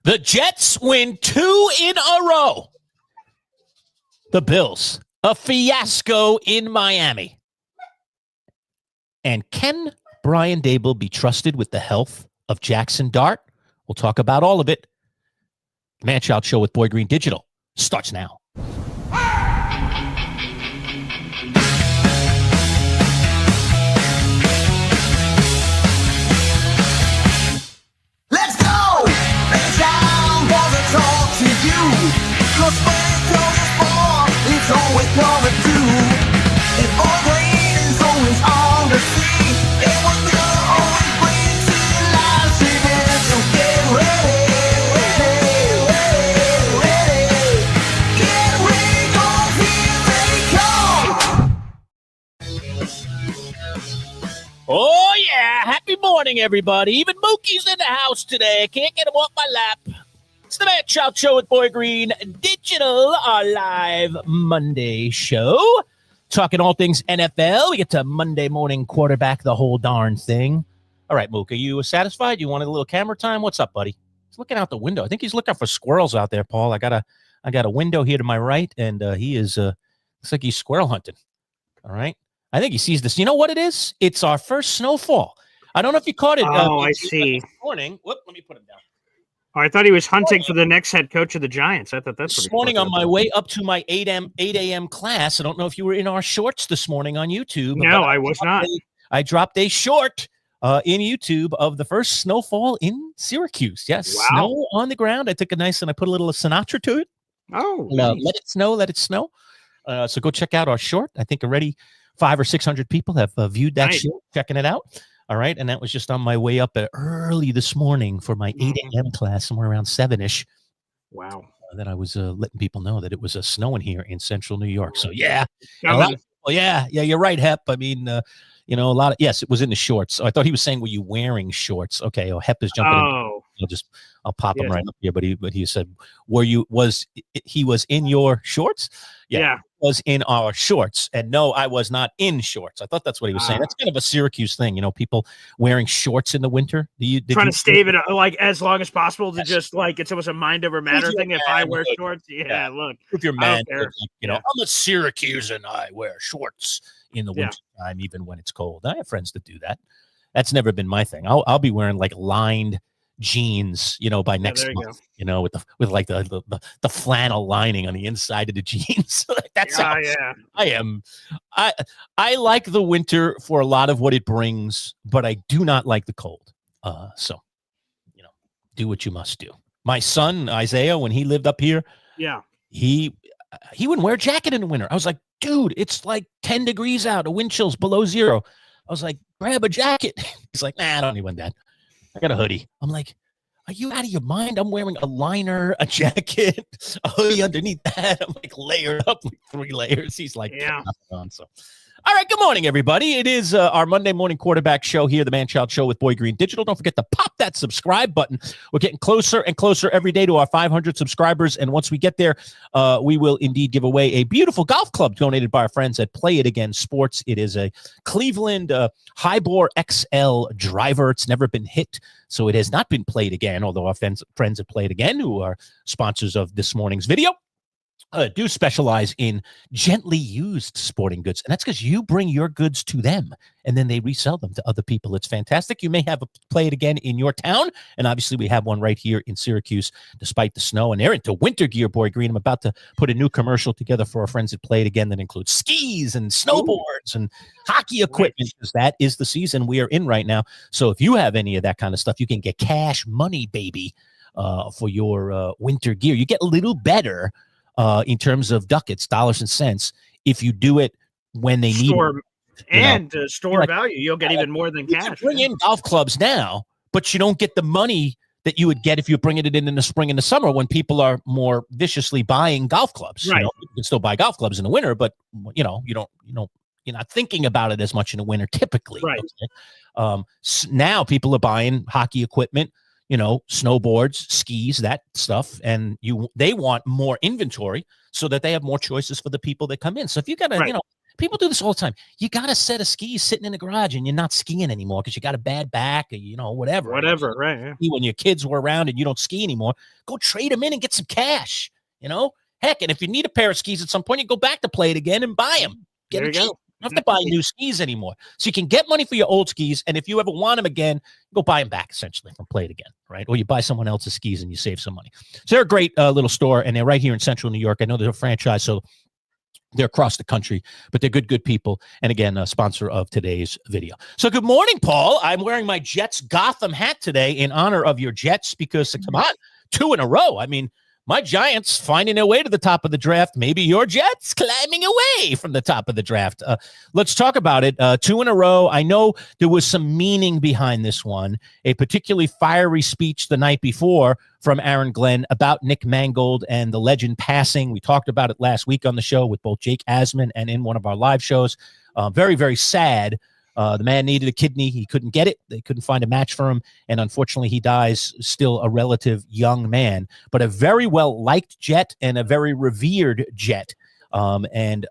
The Jets win 2 in a row. The Bills, a fiasco in Miami. And can Brian Daboll be trusted with the health of Jaxson Dart? We'll talk about all of it. The Manchild Show with Boy Green Digital starts now. Let's go! It's time for the talk to you. 'Cause when it comes to sport, it's always coming through. And Boy Green is always on the scene. And what they'll always bring to your live streaming. So get ready, Get ready, 'cause here they come. Oh, yeah. Happy morning, everybody. Even Mookie's in the house today. Can't get him off my lap. It's the Manchild Show with Boy Green Digital, our live Monday show. Talking all things NFL. We get to Monday morning quarterback, the whole darn thing. All right, Mook, are you satisfied? You wanted a little camera time? What's up, buddy? He's looking out the window. I think he's looking for squirrels out there, Paul. I got a window here to my right, and he is looks like he's squirrel hunting. All right. I think he sees this. You know what it is? It's our first snowfall. I don't know if you caught it. I see. This morning. Whoop, let me put him down. Oh, I thought he was hunting for the next head coach of the Giants. I thought that's This morning on my way up to my 8 a.m. class. I don't know if you were in our shorts this morning on YouTube. No, I was not. I dropped a short in YouTube of the first snowfall in Syracuse. Yes, Wow. Snow on the ground. I took a nice and I put a little Sinatra to it. Oh, Let it snow, let it snow. So go check out our short. I think already 500 or 600 people have viewed that Nice. short, checking it out. All right, and that was just on my way up early this morning for my 8 a.m. class, somewhere around 7-ish. wow. That I was letting people know that it was snowing here in central New York. So yeah, Coming. yeah, you're right, Hep. I mean, a lot of yes, it was in the shorts. So I thought he was saying, "Were you wearing shorts?" Okay, Hep is jumping. Oh, I'll pop him Yes. right up here. But he said, he was in your shorts? yeah. Was in our shorts, and no, I was not in shorts. I thought that's what he was saying. That's kind of a Syracuse thing, people wearing shorts in the winter. Did Trying you to stave it like as long as possible to Yes. just like it's almost a mind over matter Who's your thing. If I wear manhood? shorts, yeah, Yeah. look. If you're I don't man, care. Yeah. I'm a Syracusan. I wear shorts in the Yeah. winter time, even when it's cold. I have friends that do that. That's never been my thing. I'll be wearing like lined jeans, by next there you month, with like the flannel lining on the inside of the jeans. That's how Yeah. I am. I like the winter for a lot of what it brings, but I do not like the cold. So, do what you must do. My son Isaiah, when he lived up here, Yeah. he wouldn't wear a jacket in the winter. I was like, dude, it's like 10 degrees out, the wind chill's below zero. I was like, grab a jacket. He's like, nah, I don't need one, Dad. I got a hoodie. I'm like, are you out of your mind? I'm wearing a liner, a jacket, a hoodie underneath that. I'm like layered up with 3 layers. He's like, Yeah. So, all right. Good morning, everybody. It is our Monday morning quarterback show here, the Manchild Show with Boy Green Digital. Don't forget to pop that subscribe button. We're getting closer and closer every day to our 500 subscribers. And once we get there, we will indeed give away a beautiful golf club donated by our friends at Play It Again Sports. It is a Cleveland High-Bore XL driver. It's never been hit, so it has not been played again, although our friends at Play It Again, who are sponsors of this morning's video, do specialize in gently used sporting goods. And that's because you bring your goods to them and then they resell them to other people. It's fantastic. You may have a Play It Again in your town. And obviously we have one right here in Syracuse, despite the snow. And they're into winter gear, Boy Green. I'm about to put a new commercial together for our friends at Play It Again that includes skis and snowboards and hockey equipment, because that is the season we are in right now. So if you have any of that kind of stuff, you can get cash money, baby, for your winter gear. You get a little better in terms of ducats, dollars and cents, if you do it when they need it. And store value, you'll get even more than You cash. can bring in golf clubs now, but you don't get the money that you would get if you're bringing it in the spring and the summer when people are more viciously buying golf clubs. Right. You can still buy golf clubs in the winter, but you're not thinking about it as much in the winter typically. Right. Okay? Now people are buying hockey equipment, snowboards, skis, that stuff, and they want more inventory so that they have more choices for the people that come in. So if you got a, Right. People do this all the time. You got a set of skis sitting in the garage and you're not skiing anymore because you got a bad back or, whatever. Whatever, right. Yeah. When your kids were around and you don't ski anymore, go trade them in and get some cash, Heck, and if you need a pair of skis at some point, you go back to Play It Again and buy them. There you go. You don't have to buy new skis anymore. So you can get money for your old skis, and if you ever want them again, go buy them back, essentially, from Play It Again, right? Or you buy someone else's skis and you save some money. So they're a great little store, and they're right here in central New York. I know they're a franchise, so they're across the country, but they're good people. And again, a sponsor of today's video. So good morning, Paul. I'm wearing my Jets Gotham hat today in honor of your Jets because, come on, 2 in a row. I mean, my Giants finding their way to the top of the draft. Maybe your Jets climbing away from the top of the draft. Let's talk about it. 2 in a row. I know there was some meaning behind this one, a particularly fiery speech the night before from Aaron Glenn about Nick Mangold and the legend passing. We talked about it last week on the show with both Jake Asman and in one of our live shows. Very, very sad. The man needed a kidney. He couldn't get it. They couldn't find a match for him. And unfortunately, he dies still a relative young man, but a very well-liked Jet and a very revered Jet. Aaron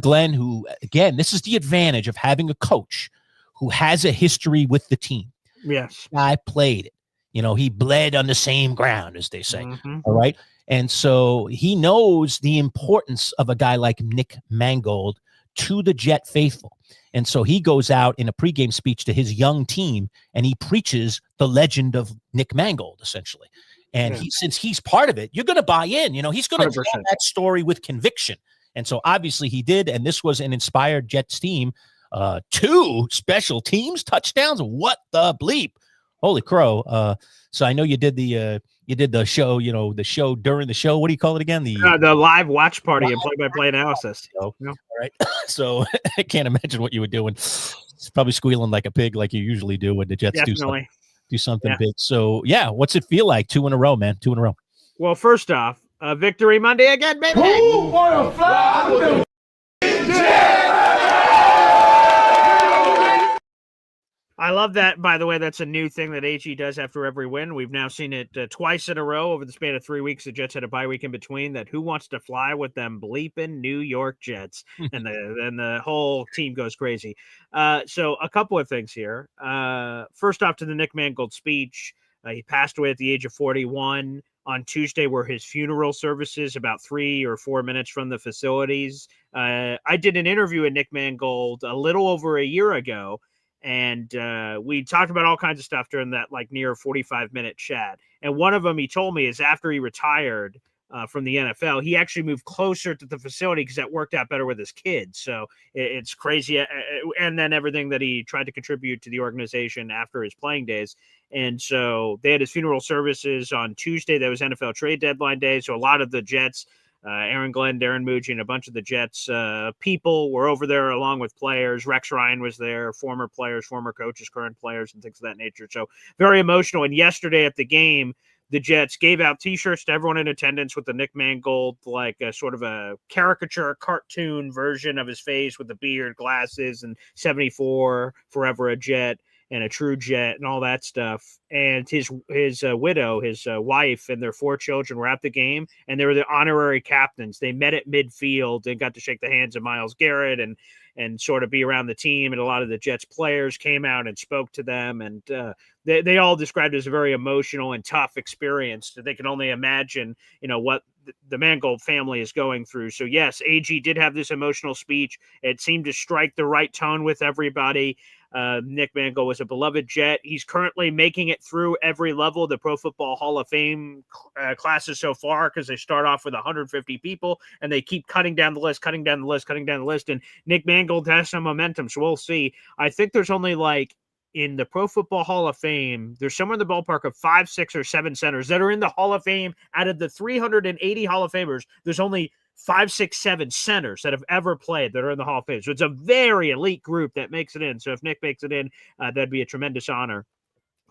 Glenn, who, again, this is the advantage of having a coach who has a history with the team. Yes. I played it. He bled on the same ground, as they say. Mm-hmm. All right. And so he knows the importance of a guy like Nick Mangold to the Jet faithful. And so he goes out in a pregame speech to his young team and he preaches the legend of Nick Mangold, essentially. And since he's part of it, you're going to buy in. He's going to tell that story with conviction. And so obviously he did. And this was an inspired Jets team. 2 special teams touchdowns. What the bleep? Holy crow. So I know you did the show, the show during the show. What do you call it again? The live watch party and play-by-play analysis. All right. So I can't imagine what you were doing. It's probably squealing like a pig like you usually do when the Jets do something big. So, what's it feel like? 2 in a row, man. 2 in a row. Well, first off, Victory Monday again, baby. Who wanna fly with the I love that, by the way. That's a new thing that AG does after every win. We've now seen it twice in a row over the span of 3 weeks. The Jets had a bye week in between. That who wants to fly with them bleeping New York Jets? and the whole team goes crazy. So a couple of things here. First off, to the Nick Mangold speech. He passed away at the age of 41. On Tuesday were his funeral services, about 3 or 4 minutes from the facilities. I did an interview with Nick Mangold a little over a year ago. And we talked about all kinds of stuff during that near 45-minute chat. And one of them he told me is after he retired from the NFL, he actually moved closer to the facility because that worked out better with his kids. So it's crazy. And then everything that he tried to contribute to the organization after his playing days. And so they had his funeral services on Tuesday. That was NFL trade deadline day. So a lot of the Jets, Aaron Glenn, Darren Muji, and a bunch of the Jets people were over there along with players. Rex Ryan was there, former players, former coaches, current players, and things of that nature. So very emotional. And yesterday at the game, the Jets gave out T-shirts to everyone in attendance with the Nick Mangold, sort of a caricature, cartoon version of his face with the beard, glasses, and 74, forever a Jet. And a true Jet and all that stuff. And his widow, his wife, and their 4 children were at the game, and they were the honorary captains. They met at midfield and got to shake the hands of Myles Garrett and sort of be around the team. And a lot of the Jets players came out and spoke to them. And they all described it as a very emotional and tough experience. They can only imagine, what the Mangold family is going through. So yes, AG did have this emotional speech. It seemed to strike the right tone with everybody. Nick Mangold was a beloved Jet. He's currently making it through every level of the Pro Football Hall of Fame classes so far because they start off with 150 people and they keep cutting down the list. And Nick Mangold has some momentum, so we'll see. I think there's only in the Pro Football Hall of Fame, there's somewhere in the ballpark of 5, 6, or 7 centers that are in the Hall of Fame. Out of the 380 Hall of Famers, there's only 5, 6, 7 centers that have ever played that are in the Hall of Fame. So it's a very elite group that makes it in. So if Nick makes it in, that'd be a tremendous honor.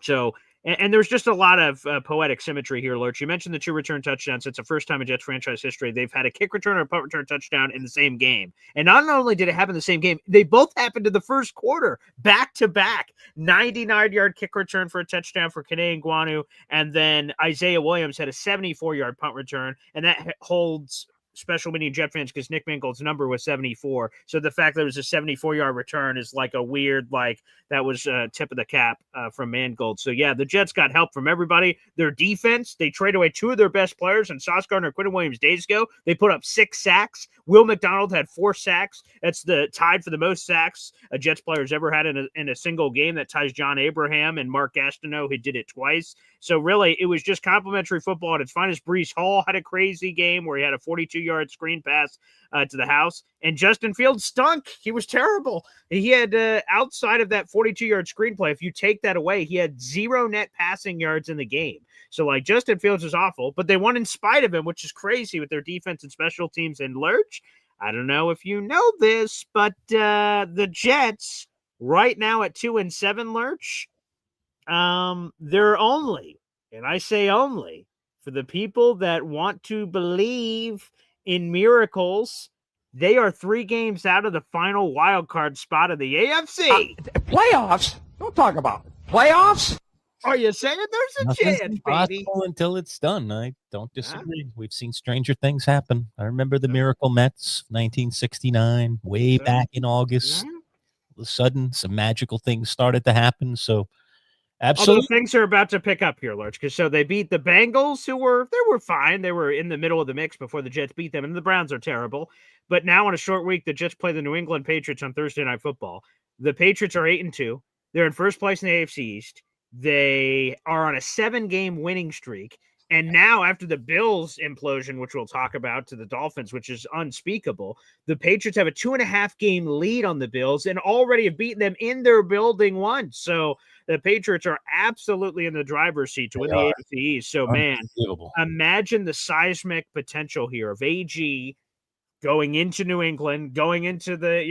So, and there's just a lot of poetic symmetry here, Lurch. You mentioned the 2 return touchdowns. It's the first time in Jets franchise history they've had a kick return or a punt return touchdown in the same game. And not only did it happen in the same game, they both happened in the first quarter, back-to-back. 99-yard kick return for a touchdown for Kene Nguanu, and then Isaiah Williams had a 74-yard punt return, and that holds special meeting Jet fans because Nick Mangold's number was 74. So the fact that it was a 74-yard return is like a weird, like that was a tip of the cap from Mangold. So yeah, the Jets got help from everybody. Their defense, they traded away 2 of their best players, and Sauce Gardner and Quinton Williams days ago. They put up 6 sacks. Will McDonald had 4 sacks. That's the tied for the most sacks a Jets player has ever had in a single game. That ties John Abraham and Mark Gastineau, who did it twice. So really, it was just complimentary football at its finest. Breece Hall had a crazy game where he had a 42-yard screen pass to the house, and Justin Fields stunk. He was terrible. He had outside of that 42-yard screenplay, if you take that away, he had 0 net passing yards in the game. So like Justin Fields is awful, but they won in spite of him, which is crazy with their defense and special teams. And Lurch, I don't know if you know this, but the Jets right now at 2-7, Lurch, they're only, and I say only, for the people that want to believe in miracles, they are 3 games out of the final wild card spot of the AFC. Playoffs? Don't talk about it. Playoffs? Are you saying there's a Nothing's chance, baby? impossible until it's done. I don't disagree. We've seen stranger things happen. I remember the Miracle Mets, 1969, way back in August. All of a sudden, some magical things started to happen. So, absolutely. Although things are about to pick up here, Lurch, because so they beat the Bengals, who were fine. They were in the middle of the mix before the Jets beat them, and the Browns are terrible. But now on a short week, the Jets play the New England Patriots on Thursday Night Football. The Patriots are 8-2. They're in first place in the AFC East. They are on a 7-game winning streak. And now after the Bills implosion, which we'll talk about, to the Dolphins, which is unspeakable, the Patriots have a 2.5-game lead on the Bills and already have beaten them in their building once. So the Patriots are absolutely in the driver's seat to win the AFC East. So, man, imagine the seismic potential here of AG going into New England, going into the,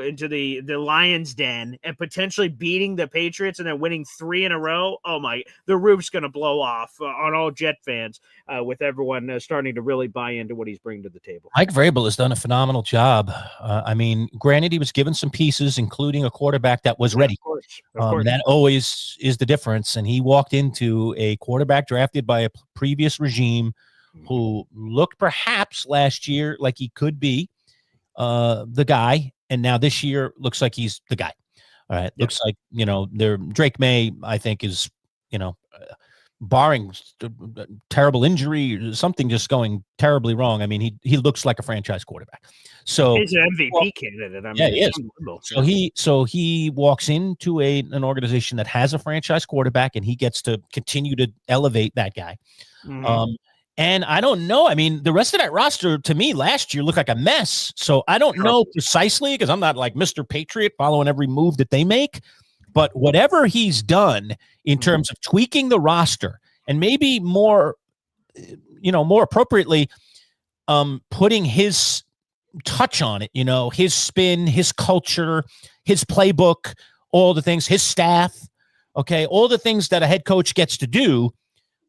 into the Lions' den, and potentially beating the Patriots and then winning 3 in a row. Oh my, the roof's going to blow off on all Jet fans with everyone starting to really buy into what he's bringing to the table. Mike Vrabel has done a phenomenal job. I mean, granted, he was given some pieces, including a quarterback that was ready. Of course. That always is the difference. And he walked into a quarterback drafted by a previous regime who looked perhaps last year like he could be the guy, and now this year looks like he's the guy. All right. Looks like, Drake May, I think, is, barring terrible injury or something just going terribly wrong. I mean, he looks like a franchise quarterback. So he's an MVP candidate. I mean, he is. So he walks into an organization that has a franchise quarterback, and he gets to continue to elevate that guy. Mm-hmm. And I don't know. I mean, the rest of that roster to me last year looked like a mess. So I don't know precisely, because I'm not like Mr. Patriot following every move that they make. But whatever he's done in terms of tweaking the roster and maybe more appropriately, putting his touch on it, his spin, his culture, his playbook, all the things, his staff, all the things that a head coach gets to do.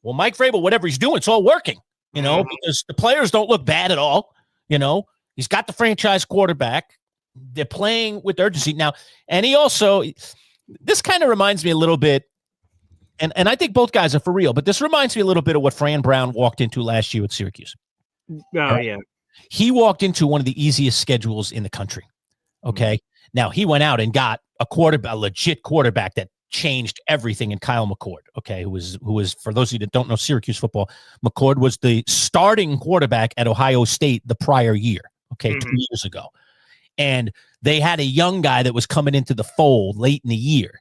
Well, Mike Vrabel, whatever he's doing, it's all working, because the players don't look bad at all. He's got the franchise quarterback. They're playing with urgency now. And he also, this kind of reminds me a little bit, and I think both guys are for real, but this reminds me a little bit of what Fran Brown walked into last year at Syracuse. Oh, yeah. He walked into one of the easiest schedules in the country. Okay. Now he went out and got a legit quarterback that changed everything in Kyle McCord, who was, for those of you that don't know Syracuse football, McCord was the starting quarterback at Ohio State the prior year, 2 years ago. And they had a young guy that was coming into the fold late in the year.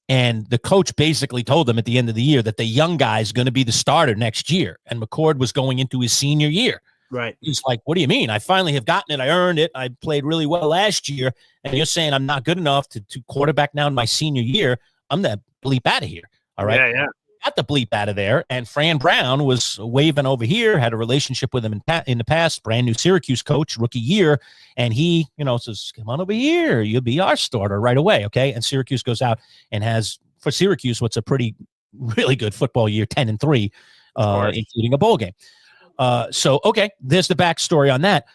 And the coach basically told them at the end of the year that the young guy is going to be the starter next year. And McCord was going into his senior year. Right. He's like, what do you mean? I finally have gotten it. I earned it. I played really well last year. And you're saying I'm not good enough to quarterback now in my senior year. I'm the bleep out of here. All right. Yeah. Got the bleep out of there. And Fran Brown was waving over here, had a relationship with him in the past, brand new Syracuse coach, rookie year. And he, says, come on over here. You'll be our starter right away. Okay. And Syracuse goes out and has, for Syracuse, what's a really good football year, 10-3, including a bowl game. So, there's the backstory on that.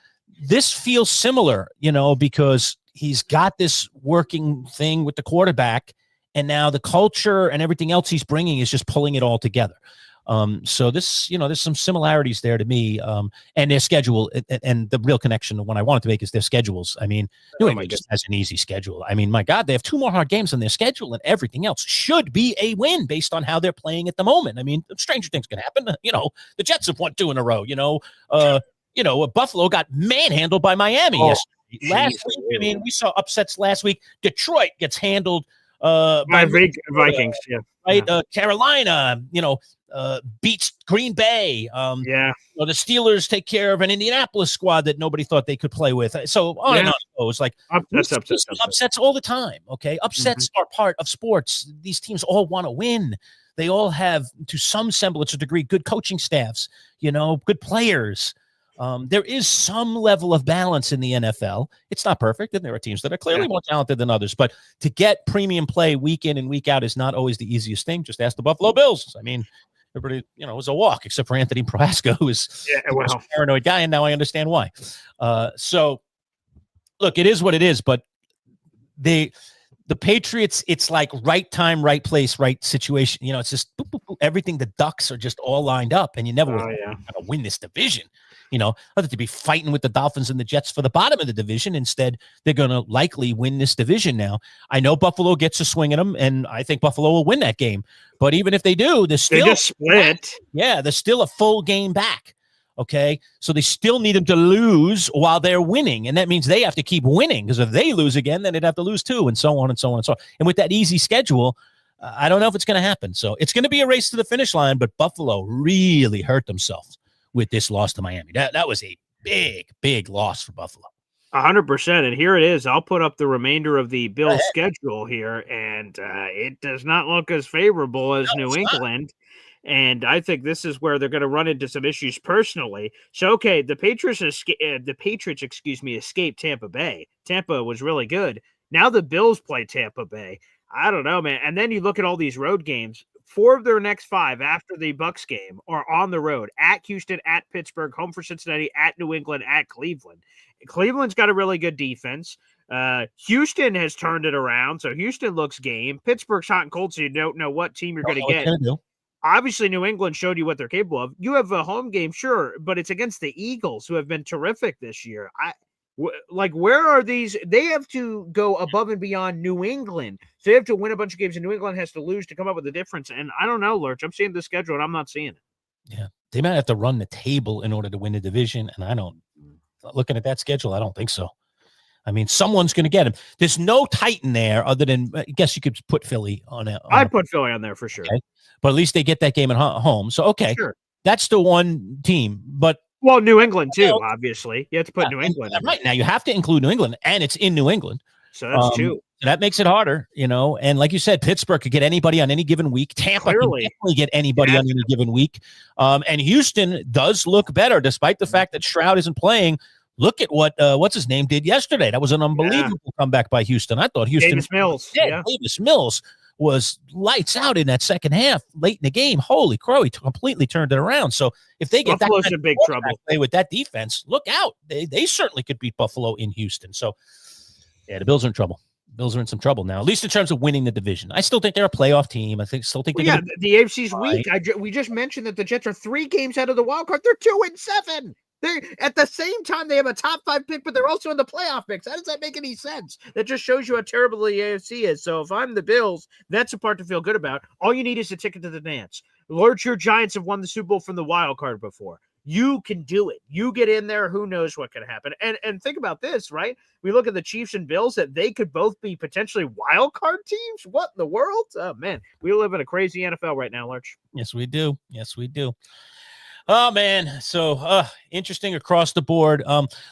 This feels similar, because he's got this working thing with the quarterback. And now the culture and everything else he's bringing is just pulling it all together. So this, there's some similarities there to me. And their schedule, and the real connection, the one I wanted to make is their schedules. I mean, New England just has an easy schedule. I mean, my God, they have 2 more hard games on their schedule, and everything else should be a win based on how they're playing at the moment. I mean, stranger things can happen. The Jets have won 2 in a row. Buffalo got manhandled by Miami yesterday. Last week, I mean, we saw upsets last week. Detroit gets handled by Vikings. Yeah, right. Carolina, beats Green Bay. The Steelers take care of an Indianapolis squad that nobody thought they could play with. So on and on it goes. Like upsets all the time. Okay, upsets are part of sports. These teams all want to win. They all have, to some semblance of degree, good coaching staffs. Good players. There is some level of balance in the NFL. It's not perfect, and there are teams that are clearly more talented than others. But to get premium play week in and week out is not always the easiest thing. Just ask the Buffalo Bills. I mean, everybody, it was a walk, except for Anthony Prohaska, who is a paranoid guy, and now I understand why. So, look, it is what it is, but the Patriots, it's like right time, right place, right situation. It's just boop, boop, boop. Everything. The ducks are just all lined up, and you never going to win this division. Other to be fighting with the Dolphins and the Jets for the bottom of the division. Instead, they're going to likely win this division now. I know Buffalo gets a swing at them, and I think Buffalo will win that game. But even if they do, they just split. Yeah, they're still a full game back. Okay, so they still need them to lose while they're winning, and that means they have to keep winning, because if they lose again, then they'd have to lose too, and so on and so on and so on. And with that easy schedule, I don't know if it's going to happen. So it's going to be a race to the finish line, but Buffalo really hurt themselves with this loss to Miami. That was a big loss for Buffalo. 100%. And here it is. I'll put up the remainder of the Bills schedule here, and it does not look as favorable as New England. And I think this is where they're going to run into some issues personally. So, okay, the Patriots, escaped Tampa Bay. Tampa was really good. Now the Bills play Tampa Bay. I don't know, man. And then you look at all these road games. 4 of their next 5 after the Bucs game are on the road: at Houston, at Pittsburgh, home for Cincinnati, at New England, at Cleveland. Cleveland's got a really good defense. Houston has turned it around, so Houston looks game. Pittsburgh's hot and cold, so you don't know what team you're going to get. Obviously, New England showed you what they're capable of. You have a home game, sure, but it's against the Eagles, who have been terrific this year. Where are these? They have to go above and beyond New England. So they have to win a bunch of games, and New England has to lose to come up with a difference. And I don't know, Lurch. I'm seeing the schedule, and I'm not seeing it. Yeah. They might have to run the table in order to win the division, and looking at that schedule, I don't think so. I mean, someone's going to get him. There's no Titan there other than, I guess you could put Philly on it. I'd put Philly on there for sure. Okay. But at least they get that game at home. So, okay, sure. That's the one team. But New England, too, obviously. You have to put New England in. Right. Now, you have to include New England, and it's in New England. So that's 2. That makes it harder, And like you said, Pittsburgh could get anybody on any given week. Tampa can definitely get anybody on any given week. And Houston does look better, despite the fact that Stroud isn't playing. Look at what what's his name did yesterday. That was an unbelievable comeback by Houston. I thought Houston. Davis Mills. Davis Mills was lights out in that second half, late in the game. Holy crow, he completely turned it around. So if they get Buffalo's in big trouble with that defense, look out. They certainly could beat Buffalo in Houston. So yeah, the Bills are in trouble. Bills are in some trouble now, at least in terms of winning the division. I still think they're a playoff team. I still think they're the AFC's weak. We just mentioned that the Jets are 3 games out of the wild card. They're 2-7. They at the same time they have a top 5 pick, but they're also in the playoff mix. How does that make any sense? That just shows you how terrible the AFC is. So if I'm the Bills, that's a part to feel good about. All you need is a ticket to the dance. Lurch, your Giants have won the Super Bowl from the wild card before. You can do it. You get in there, who knows what can happen. And think about this, right? We look at the Chiefs and Bills, that they could both be potentially wild card teams. What in the world? Oh, man. We live in a crazy NFL right now, Lurch. Yes, we do. Yes, we do. Oh, man. So interesting across the board.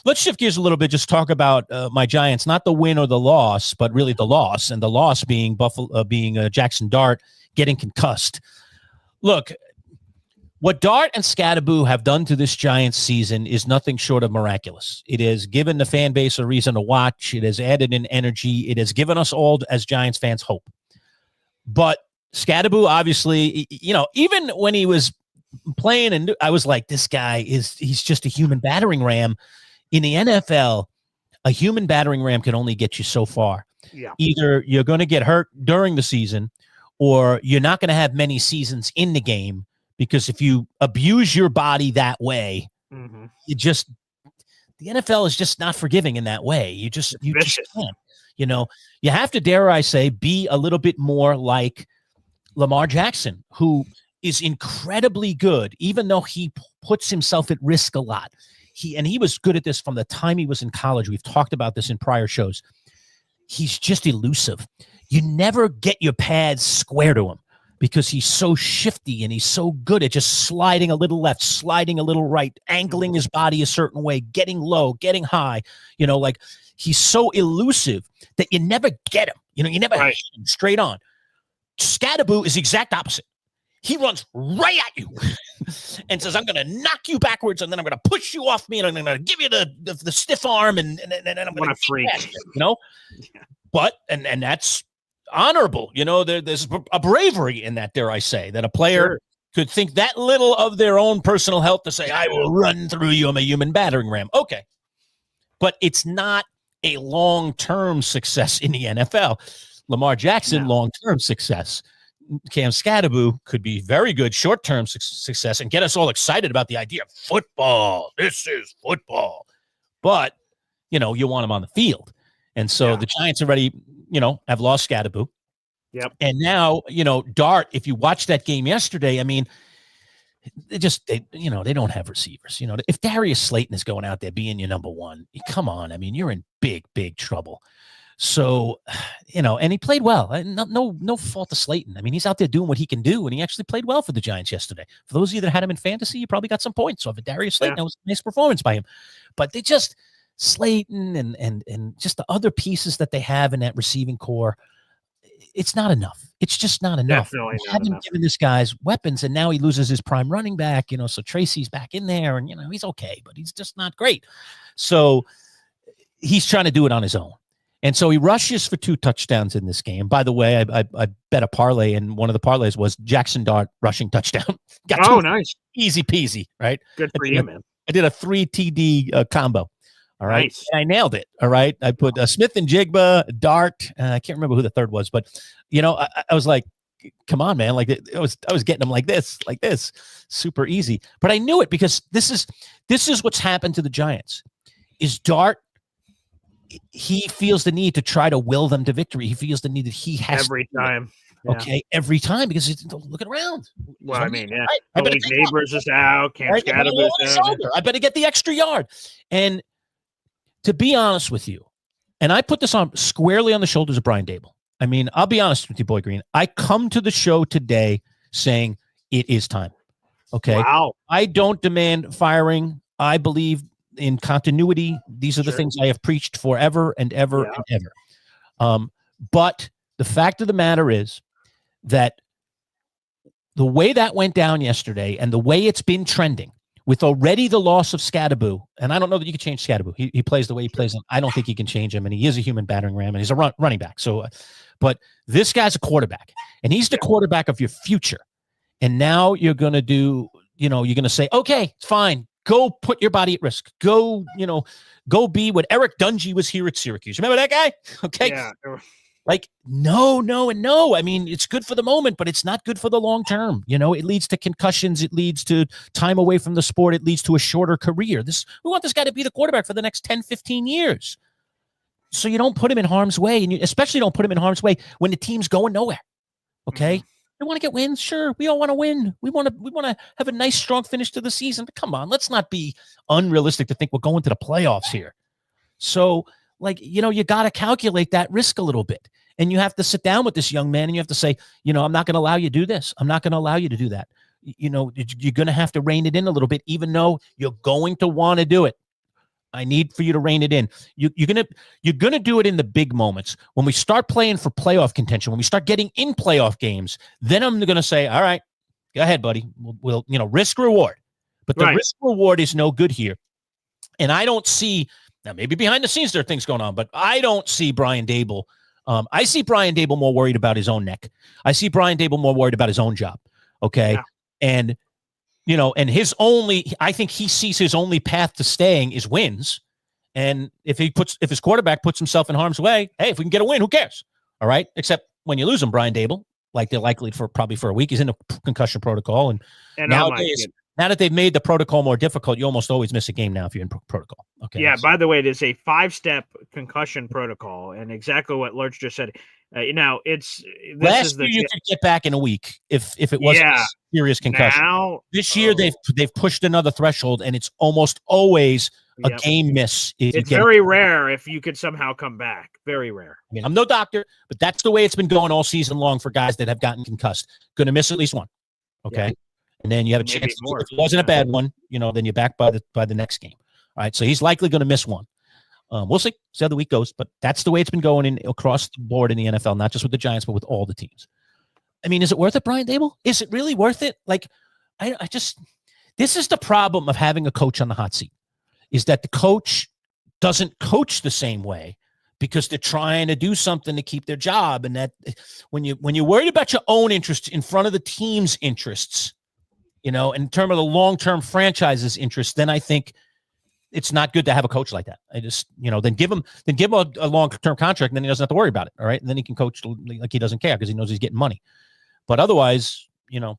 Let's shift gears a little bit. Just talk about my Giants, not the win or the loss, but really the loss, and the loss being Jaxson Dart getting concussed. Look, what Dart and Scatterboo have done to this Giants season is nothing short of miraculous. It has given the fan base a reason to watch. It has added in energy. It has given us all, as Giants fans, hope. But Scatterboo, obviously, even when he was playing, and I was like, this guy he's just a human battering ram. In the NFL, a human battering ram can only get you so far. Yeah. Either you're going to get hurt during the season, or you're not going to have many seasons in the game, because if you abuse your body that way, you just the NFL is just not forgiving in that way. You just can't. You know, you have to, dare I say, be a little bit more like Lamar Jackson, who is incredibly good, even though he puts himself at risk a lot. He was good at this from the time he was in college. We've talked about this in prior shows. He's just elusive. You never get your pads square to him because he's so shifty and he's so good at just sliding a little left, sliding a little right, angling his body a certain way, getting low, getting high. You know, like he's so elusive that you never get him. You know, you never hit him straight on. Scatterboo is the exact opposite. He runs right at you and says, I'm going to knock you backwards, and then I'm going to push you off me, and I'm going to give you the stiff arm, and I'm going to freak. You know? Yeah. But, and that's honorable. You know, there's a bravery in that, dare I say, that a player could think that little of their own personal health to say, I will run through you. I'm a human battering ram. Okay. But it's not a long-term success in the NFL. Lamar Jackson, long-term success. Cam Scatterboo could be very good short-term success and get us all excited about the idea of football. This is football. But, you know, you want him on the field. And so the Giants already, you know, have lost Scatterboo. Yep. And now, you know, Dart, if you watched that game yesterday, I mean, they don't have receivers. You know, if Darius Slayton is going out there being your number one, come on. I mean, you're in big, big trouble. So, you know, and he played well. No fault to Slayton. I mean, he's out there doing what he can do, and he actually played well for the Giants yesterday. For those of you that had him in fantasy, you probably got some points off of Darius Slayton. That was a nice performance by him. But they just Slayton and just the other pieces that they have in that receiving core, it's not enough. It's just not enough. Definitely not haven't enough. Given this guy's weapons, and now he loses his prime running back. You know, so Tracy's back in there, and you know he's okay, but he's just not great. So he's trying to do it on his own. And so he rushes for 2 touchdowns in this game. By the way, I bet a parlay, and one of the parlays was Jaxson Dart rushing touchdown. Got nice. Easy peasy, right? Good for you, man. I did a 3 TD combo. All right. Nice. And I nailed it. All right. I put Smith and Jigba, Dart. I can't remember who the third was, but, you know, I was like, come on, man. Like I was getting them like this, super easy. But I knew it because this is what's happened to the Giants is Dart. He feels the need to try to will them to victory. He feels the need that he has every time. Yeah. Okay, every time because he's looking around. Well, I mean, yeah. Right? Neighbors is out. Cam Scatterboo is out. I better get the extra yard. And to be honest with you, and I put this on squarely on the shoulders of Brian Dable. I mean, I'll be honest with you, Boy Green. I come to the show today saying it is time. Okay. Wow. I don't demand firing. I believe in continuity. These are the things I have preached forever and ever and ever. But the fact of the matter is that the way that went down yesterday and the way it's been trending with already the loss of Scatterboo, and I don't know that you can change Scatterboo. He plays the way he plays. I don't think you can change him, and he is a human battering ram, and he's a running back. So, but this guy's a quarterback, and he's the quarterback of your future. And now you're going to do, you're going to say, okay, fine. Go put your body at risk. Go be what Eric Dungy was here at Syracuse. Remember that guy? Okay. Yeah. Like, no, and no. I mean, it's good for the moment, but it's not good for the long term. You know, it leads to concussions. It leads to time away from the sport. It leads to a shorter career. We want this guy to be the quarterback for the next 10, 15 years. So you don't put him in harm's way, and you especially don't put him in harm's way when the team's going nowhere. Okay. We want to get wins. Sure. We all want to win. We want to have a nice, strong finish to the season. But come on, let's not be unrealistic to think we're going to the playoffs here. So, you got to calculate that risk a little bit. And you have to sit down with this young man and you have to say, I'm not going to allow you to do this. I'm not going to allow you to do that. You're going to have to rein it in a little bit, even though you're going to want to do it. I need for you to rein it in. You're gonna do it in the big moments. When we start playing for playoff contention, when we start getting in playoff games, then I'm gonna say, all right, go ahead, buddy. We'll risk reward. But the risk reward is no good here. And I don't see, now maybe behind the scenes there are things going on, but I don't see Brian Dable. I see Brian Dable more worried about his own neck. I see Brian Dable more worried about his own job. Okay. Yeah. And and I think he sees his only path to staying is wins. And if his quarterback puts himself in harm's way, hey, if we can get a win, who cares? All right. Except when you lose him, Brian Dable, like they're likely for probably for a week. He's in a concussion protocol, and And nowadays, now that they've made the protocol more difficult, you almost always miss a game now if you're in protocol. Okay. Yeah. By the way, it is a 5-step concussion protocol, and exactly what Lurch just said. This last is the year you could get back in a week if it wasn't a serious concussion. Now, this year they've pushed another threshold, and it's almost always a game miss. It's very rare if you could somehow come back. Very rare. I mean, I'm no doctor, but that's the way it's been going all season long for guys that have gotten concussed. Going to miss at least one. Okay. Yeah. And then you have a chance. If it wasn't a bad one, then you're back by the next game. All right. So he's likely going to miss one. We'll see how the week goes, but that's the way it's been going across the board in the NFL, not just with the Giants, but with all the teams. I mean, is it worth it, Brian Dable? Is it really worth it? Like, this is the problem of having a coach on the hot seat, is that the coach doesn't coach the same way because they're trying to do something to keep their job. And that when you're worried about your own interests in front of the team's interests, in terms of the long-term franchise's interests, then I think it's not good to have a coach like that. I just, then give him a long-term contract, and then he doesn't have to worry about it. All right. And then he can coach like he doesn't care because he knows he's getting money. But otherwise, it's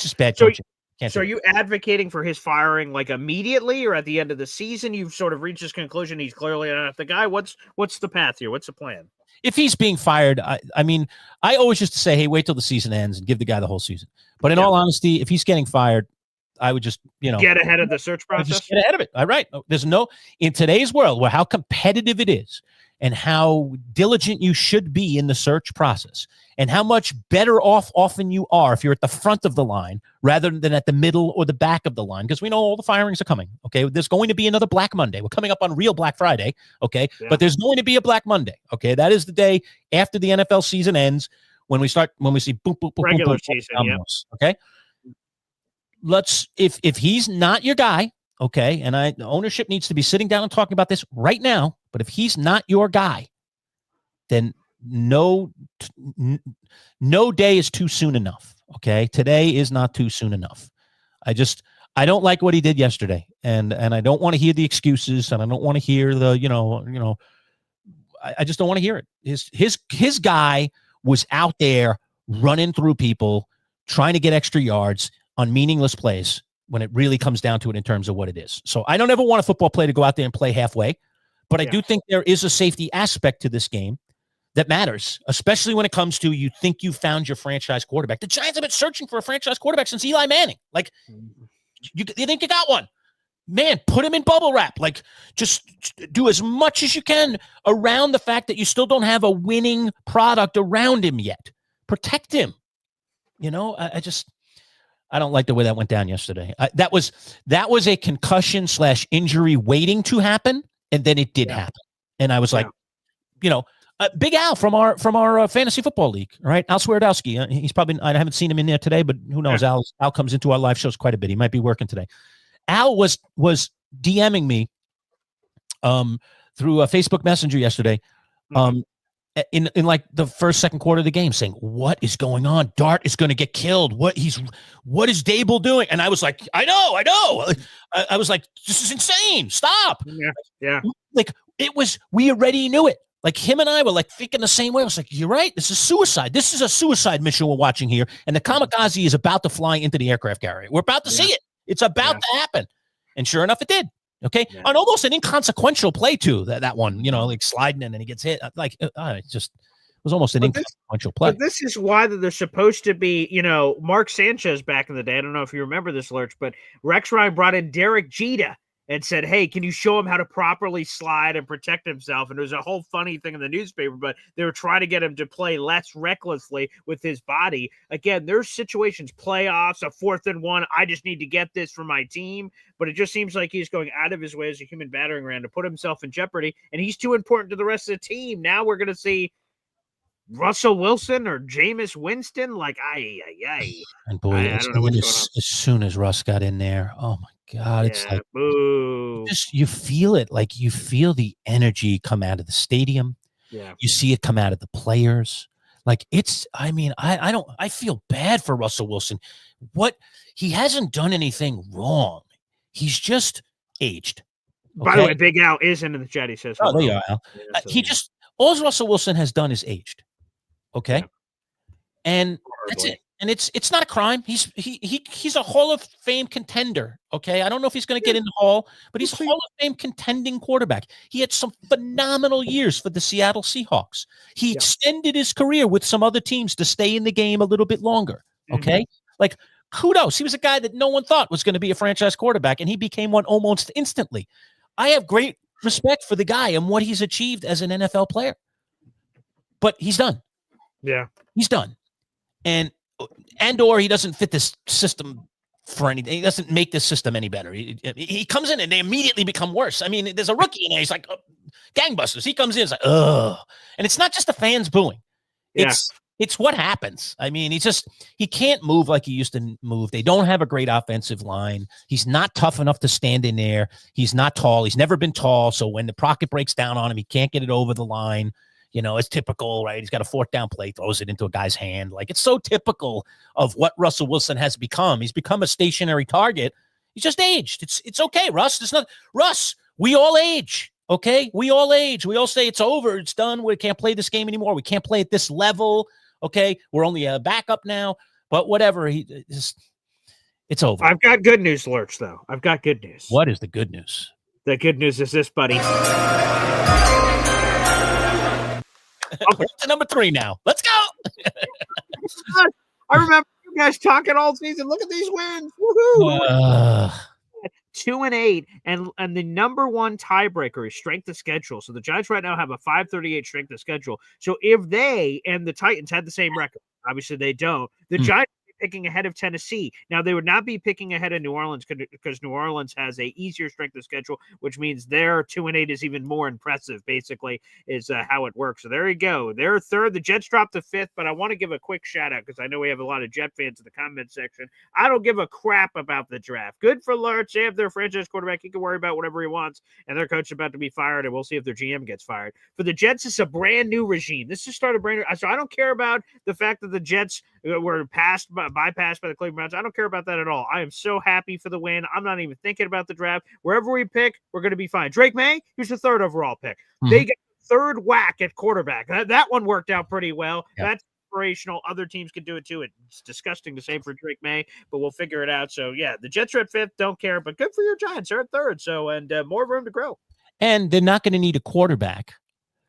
just bad coaching. So are you advocating for his firing like immediately or at the end of the season? You've sort of reached this conclusion. He's clearly not the guy. What's the path here? What's the plan? If he's being fired, I mean, I always used to say, hey, wait till the season ends and give the guy the whole season. But in all honesty, if he's getting fired, I would just, get ahead of the search process. Just get ahead of it. All right. There's in today's world where how competitive it is and how diligent you should be in the search process and how much better off often you are if you're at the front of the line rather than at the middle or the back of the line, because we know all the firings are coming. Okay. There's going to be another Black Monday. We're coming up on real Black Friday. Okay. Yeah. But there's going to be a Black Monday. Okay. That is the day after the NFL season ends when we see boop, boop, boop, regular boop, season. Yep. Okay. If he's not your guy, okay, and the ownership needs to be sitting down and talking about this right now, but if he's not your guy, then no day is too soon enough. Okay. Today is not too soon enough. I don't like what he did yesterday, and I don't want to hear the excuses, and I don't want to hear the, I just don't want to hear it. His guy was out there running through people, trying to get extra yards on meaningless plays when it really comes down to it in terms of what it is. So I don't ever want a football player to go out there and play halfway, but I do think there is a safety aspect to this game that matters, especially when it comes to you think you found your franchise quarterback. The Giants have been searching for a franchise quarterback since Eli Manning. Like, you think you got one? Man, put him in bubble wrap. Like, just do as much as you can around the fact that you still don't have a winning product around him yet. Protect him. I don't like the way that went down yesterday. That was a concussion / injury waiting to happen, and then it did happen. And I was like, Big Al from our fantasy football league, all right? Al Swierdowski. He's probably, I haven't seen him in there today, but who knows? Al comes into our live shows quite a bit. He might be working today. Al was DMing me through a Facebook Messenger yesterday. In like the second quarter of the game, saying, what is going on? Dart is going to get killed. What is Dable doing? And I was like, I know. I was like, this is insane. Stop. Yeah. Like, we already knew it. Like, him and I were like thinking the same way. I was like, you're right. This is suicide. This is a suicide mission we're watching here. And the kamikaze is about to fly into the aircraft carrier. We're about to see it. It's about to happen. And sure enough, it did. Okay. Yeah. On almost an inconsequential play too, that one, like sliding in and he gets hit. Like, it was almost an inconsequential play. But this is why that there's supposed to be, Mark Sanchez back in the day. I don't know if you remember this, Lurch, but Rex Ryan brought in Derek Jeter and said, hey, can you show him how to properly slide and protect himself? And there was a whole funny thing in the newspaper, but they were trying to get him to play less recklessly with his body. Again, there's situations, playoffs, a 4th and 1. I just need to get this for my team. But it just seems like he's going out of his way as a human battering ram to put himself in jeopardy. And he's too important to the rest of the team. Now we're going to see Russell Wilson or Jameis Winston. Like, And boy, as soon as Russ got in there, oh my God, it's like, boo. You feel it. Like, you feel the energy come out of the stadium. Yeah. You see it come out of the players. Like, I feel bad for Russell Wilson. He hasn't done anything wrong. He's just aged. Okay? By the way, Big Al is into the chat. He says, oh, there you are, Al. All Russell Wilson has done is aged. Okay. Yeah. And that's it. And it's not a crime. He's a Hall of Fame contender. Okay, I don't know if he's going to get in the Hall, but he's a Hall of Fame contending quarterback. He had some phenomenal years for the Seattle Seahawks. He extended his career with some other teams to stay in the game a little bit longer. Okay, like kudos. He was a guy that no one thought was going to be a franchise quarterback, and he became one almost instantly. I have great respect for the guy and what he's achieved as an NFL player, but he's done. Yeah, he's done, or he doesn't fit this system for anything. He doesn't make this system any better. He comes in and they immediately become worse. I mean, there's a rookie in there. He's like gangbusters. He comes in, it's like, ugh. And it's not just the fans booing. It's what happens. I mean, he can't move like he used to move. They don't have a great offensive line. He's not tough enough to stand in there. He's not tall. He's never been tall. So when the pocket breaks down on him, he can't get it over the line. You know, it's typical, right? He's got a fourth down play, throws it into a guy's hand. Like, it's so typical of what Russell Wilson has become. He's become a stationary target. He's just aged. It's okay, Russ. It's not Russ. We all age. Okay, we all age. We all say it's over. It's done. We can't play this game anymore. We can't play at this level. Okay, we're only a backup now. But whatever. It's over. I've got good news, Lurch. Though I've got good news. What is the good news? The good news is this, buddy. We're to number 3 now. Let's go. I remember you guys talking all season. Look at these wins. Woohoo! 2-8, and the number one tiebreaker is strength of schedule. So the Giants right now have a 538 strength of schedule. So if they and the Titans had the same record, obviously they don't, the Giants picking ahead of Tennessee. Now, they would not be picking ahead of New Orleans because New Orleans has a easier strength of schedule, which means their 2-8 is even more impressive, basically, is how it works. So there you go. They're third. The Jets dropped to 5th, but I want to give a quick shout out because I know we have a lot of Jet fans in the comment section. I don't give a crap about the draft. Good for Lurch. They have their franchise quarterback. He can worry about whatever he wants, and their coach is about to be fired, and we'll see if their GM gets fired. For the Jets, it's a brand new regime. This just started brand new. So I don't care about the fact that the Jets were bypassed by the Cleveland Browns. I don't care about that at all. I am so happy for the win. I'm not even thinking about the draft. Wherever we pick, we're going to be fine. Drake May, who's the 3rd overall pick. They get 3rd whack at quarterback. That one worked out pretty well. That's inspirational. Other teams can do it too. It's disgusting to say for Drake May, but we'll figure it out. So yeah, the Jets are at 5th. Don't care, but good for your Giants. They're at 3rd. So, and more room to grow. And they're not going to need a quarterback.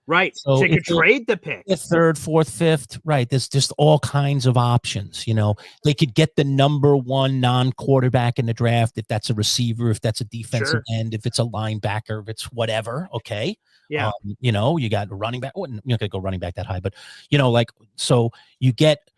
Right. So you could trade the pick. 3rd, 4th, 5th. Right. There's just all kinds of options. You know, they could get the number 1 non-quarterback in the draft if that's a receiver, if that's a defensive end, if it's a linebacker, if it's whatever. Okay. Yeah. You know, you got a running back. You're not going to go running back that high, but, you know, like, so you get,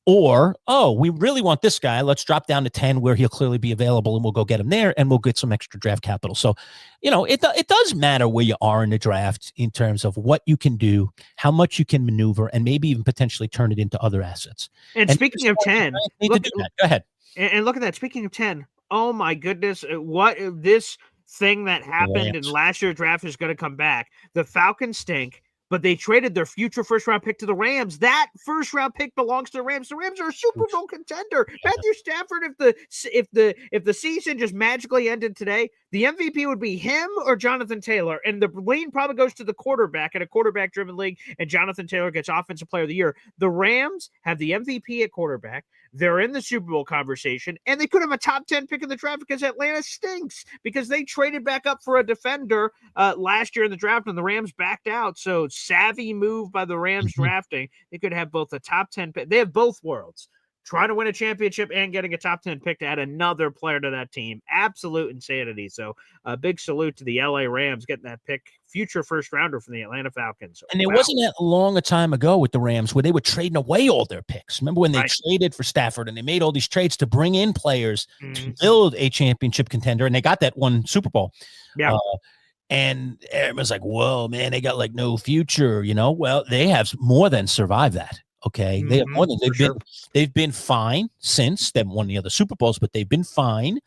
or, we really want this guy. Let's drop down to 10 where he'll clearly be available and we'll go get him there and we'll get some extra draft capital. So, you know, it does matter where you are in the draft in terms of what you can do, how much you can maneuver, and maybe even potentially turn it into other assets. And speaking of 10, go ahead. And look at that. Speaking of 10, oh my goodness, what this thing that happened in last year's draft is going to come back. The Falcons stink, but they traded their future first-round pick to the Rams. That first-round pick belongs to the Rams. The Rams are a Super Bowl contender. Matthew Stafford, if the season just magically ended today, the MVP would be him or Jonathan Taylor, and the lean probably goes to the quarterback in a quarterback-driven league, and Jonathan Taylor gets Offensive Player of the Year. The Rams have the MVP at quarterback. They're in the Super Bowl conversation, and they could have a top 10 pick in the draft because Atlanta stinks because they traded back up for a defender last year in the draft, and the Rams backed out. So savvy move by the Rams drafting. They could have both a top 10 pick. They have both worlds. Trying to win a championship and getting a top 10 pick to add another player to that team. Absolute insanity. So a big salute to the LA Rams getting that pick, future first rounder from the Atlanta Falcons. And it wasn't that long a time ago with the Rams where they were trading away all their picks. Remember when they traded for Stafford and they made all these trades to bring in players to build a championship contender, and they got that one Super Bowl. Yeah. And everyone's like, whoa, man, they got like no future, you know? Well, they have more than survived that. Okay, they have more than they've been fine since they've won the other Super Bowls, but they've been fine.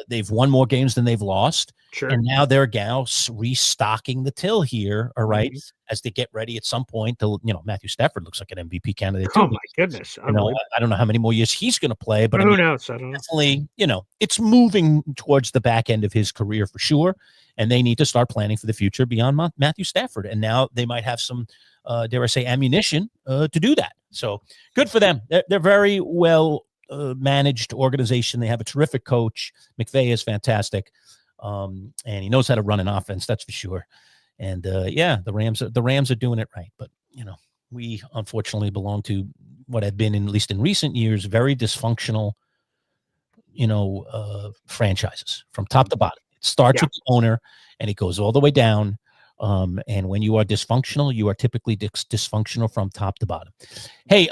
They've won more games than they've lost, and now they're restocking the till here. All right, as they get ready at some point to, you know, Matthew Stafford looks like an MVP candidate. Oh my goodness! You know, I don't know how many more years he's going to play, but who knows? I don't know. Definitely, you know, it's moving towards the back end of his career for sure, and they need to start planning for the future beyond Matthew Stafford. And now they might have some, dare I say, ammunition to do that. So good for them. They're very well managed organization. They have a terrific coach. McVay is fantastic, and he knows how to run an offense. That's for sure. And the Rams are doing it right. But we unfortunately belong to what have been, at least in recent years, very dysfunctional, franchises from top to bottom. It starts with the owner, and it goes all the way down. And when you are dysfunctional, you are typically dysfunctional from top to bottom. Hey,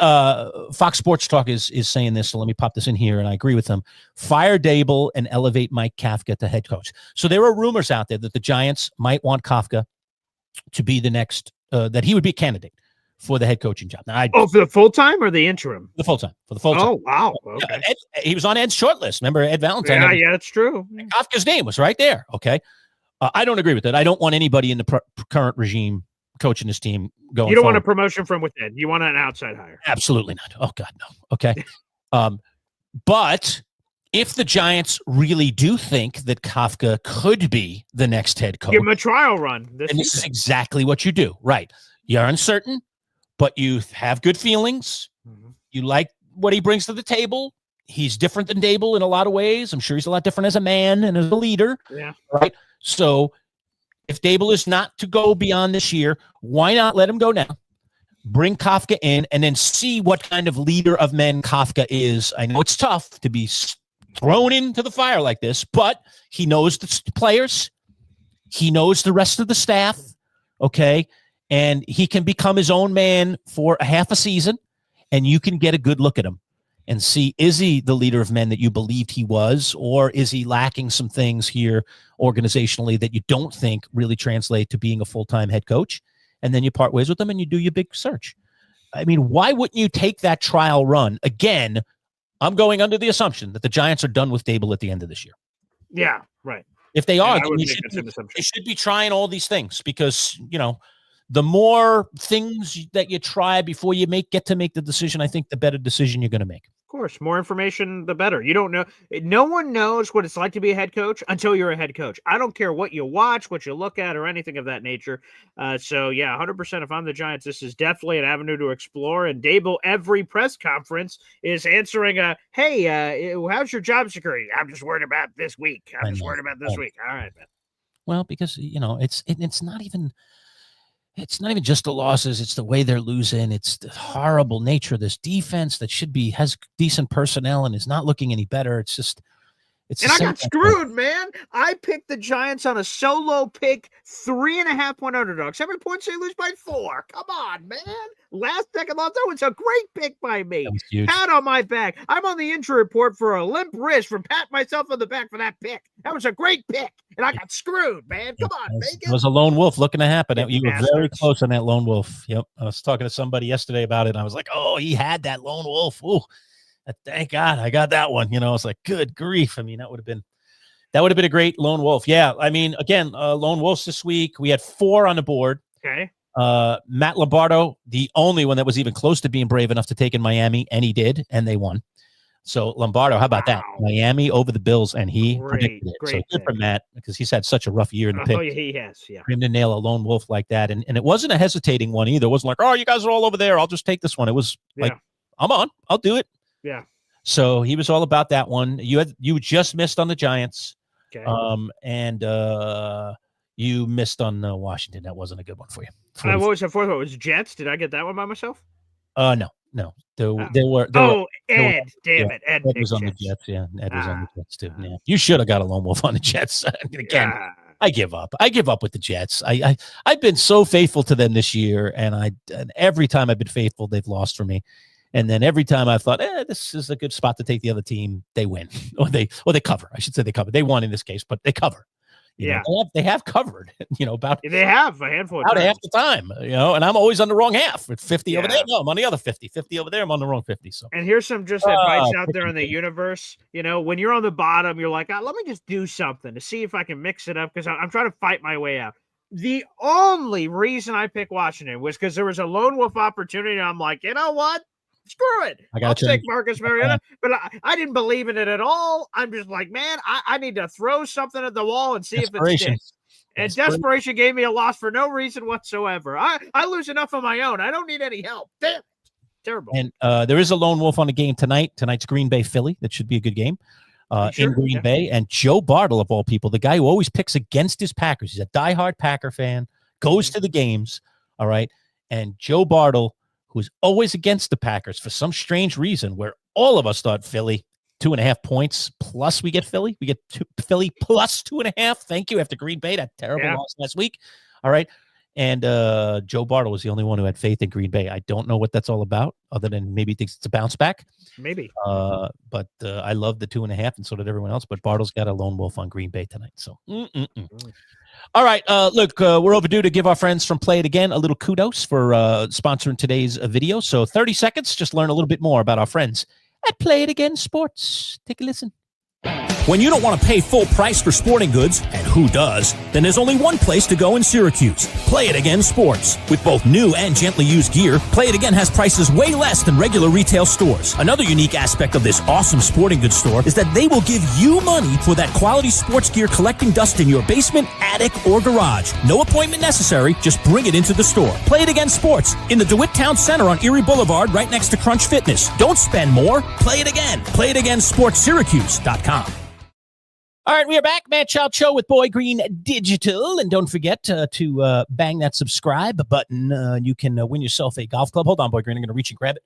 Fox Sports Talk is saying this, so let me pop this in here, and I agree with them. Fire Dable and elevate Mike Kafka to head coach. So there are rumors out there that the Giants might want Kafka to be the next, that he would be a candidate for the head coaching job. Now, for the full-time or the interim? For the full-time. Oh, wow. Okay. Yeah, he was on Ed's short list. Remember Ed Valentine? Yeah, that's true. Kafka's name was right there, okay? I don't agree with that. I don't want anybody in the current regime coaching this team going You don't forward. want a promotion from within. You want an outside hire. Absolutely not. Oh, God, no. Okay. But if the Giants really do think that Kafka could be the next head coach, give him a trial run. And this is exactly what you do. Right. You're uncertain, but you have good feelings. Mm-hmm. You like what he brings to the table. He's different than Dable in a lot of ways. I'm sure he's a lot different as a man and as a leader. Yeah. Right. So if Dable is not to go beyond this year, why not let him go now? Bring Kafka in and then see what kind of leader of men Kafka is. I know it's tough to be thrown into the fire like this, but he knows the players. He knows the rest of the staff. Okay. And he can become his own man for a half a season, and you can get a good look at him and see, is he the leader of men that you believed he was, or is he lacking some things here organizationally that you don't think really translate to being a full-time head coach? And then you part ways with him and you do your big search. I mean, why wouldn't you take that trial run? Again, I'm going under the assumption that the Giants are done with Dable at the end of this year. Yeah, right. If they are, Yeah, then they should be trying all these things because, the more things that you try before you get to make the decision, I think the better decision you're going to make. Of course, more information, the better. You don't know. No one knows what it's like to be a head coach until you're a head coach. I don't care what you watch, what you look at, or anything of that nature. So, yeah, 100%. If I'm the Giants, this is definitely an avenue to explore. And Dable, every press conference, is answering hey, how's your job security? I'm just worried about this week. I'm just worried about this week. All right, man. Well, because, it's not even... It's not even just the losses. It's the way they're losing. It's the horrible nature of this defense that has decent personnel and is not looking any better. It's just, I got screwed, man. I picked the Giants on a solo pick, 3.5-point underdogs. How many points did they lose by 4? Come on, man. Last second loss. That was a great pick by me. Pat on my back. I'm on the injury report for a limp wrist from patting myself on the back for that pick. That was a great pick. And I got screwed, man. Come on, Vegas. It was a lone wolf looking to happen. You were very close on that lone wolf. Yep. I was talking to somebody yesterday about it, and I was like, oh, he had that lone wolf. Ooh. Thank God I got that one. It's like, good grief. I mean, that would have been a great lone wolf. Yeah. I mean, again, lone wolves this week. We had 4 on the board. Okay. Matt Lombardo, the only one that was even close to being brave enough to take in Miami, and he did, and they won. So Lombardo, how about that? Miami over the Bills, and he predicted it. So good for Matt because he's had such a rough year in the pick. Oh, yeah, he has. Yeah. For him to nail a lone wolf like that, and it wasn't a hesitating one either. It wasn't like, oh, you guys are all over there. I'll just take this one. It was like, I'm on. I'll do it. Yeah. So he was all about that one. You just missed on the Giants. Okay. And you missed on Washington. That wasn't a good one for you. What was the fourth one? Was Jets? Did I get that one by myself? No. There were. Ed. Damn it. Ed was on the Jets. Yeah. Ed was on the Jets too. Yeah. You should have got a lone wolf on the Jets. Again, I give up. I give up with the Jets. I've been so faithful to them this year, and every time I've been faithful, they've lost for me. And then every time I thought, this is a good spot to take the other team, they win or they cover. I should say they cover. They won in this case, but they cover. You know, they have covered. About they have a handful of about times. half the time. And I'm always on the wrong half. At 50 over there, no, I'm on the other 50. 50 over there, I'm on the wrong 50. So. And here's some just advice out there in the universe. When you're on the bottom, you're like, let me just do something to see if I can mix it up because I'm trying to fight my way out. The only reason I picked Washington was because there was a lone wolf opportunity. And I'm like, you know what? Screw it. I'll take Marcus Mariota, but I didn't believe in it at all. I'm just like, man, I need to throw something at the wall and see if it sticks. And desperation gave me a loss for no reason whatsoever. I lose enough on my own. I don't need any help. Damn it. Terrible. And there is a lone wolf on the game tonight. Tonight's Green Bay Philly. That should be a good game in Green Bay. And Joe Bartle, of all people, the guy who always picks against his Packers. He's a diehard Packer fan, goes to the games. All right. And Joe Bartle, who's always against the Packers for some strange reason, where all of us thought Philly, 2.5 points plus we get Philly. We get Philly plus 2.5. Thank you. After Green Bay, that terrible loss last week. All right. And Joe Bartle was the only one who had faith in Green Bay. I don't know what that's all about, other than maybe he thinks it's a bounce back. Maybe. But I love the 2.5, and so did everyone else. But Bartle's got a lone wolf on Green Bay tonight. So, All right. Look, we're overdue to give our friends from Play It Again a little kudos for sponsoring today's video. So 30 seconds, just learn a little bit more about our friends at Play It Again Sports. Take a listen. When you don't want to pay full price for sporting goods, and who does, then there's only one place to go in Syracuse. Play It Again Sports. With both new and gently used gear, Play It Again has prices way less than regular retail stores. Another unique aspect of this awesome sporting goods store is that they will give you money for that quality sports gear collecting dust in your basement, attic, or garage. No appointment necessary, just bring it into the store. Play It Again Sports in the DeWitt Town Center on Erie Boulevard right next to Crunch Fitness. Don't spend more, play it again. PlayItAgainSportsSyracuse.com. All right, we are back. Manchild Show with Boy Green Digital. And don't forget to bang that subscribe button. You can win yourself a golf club. Hold on, Boy Green. I'm going to reach and grab it.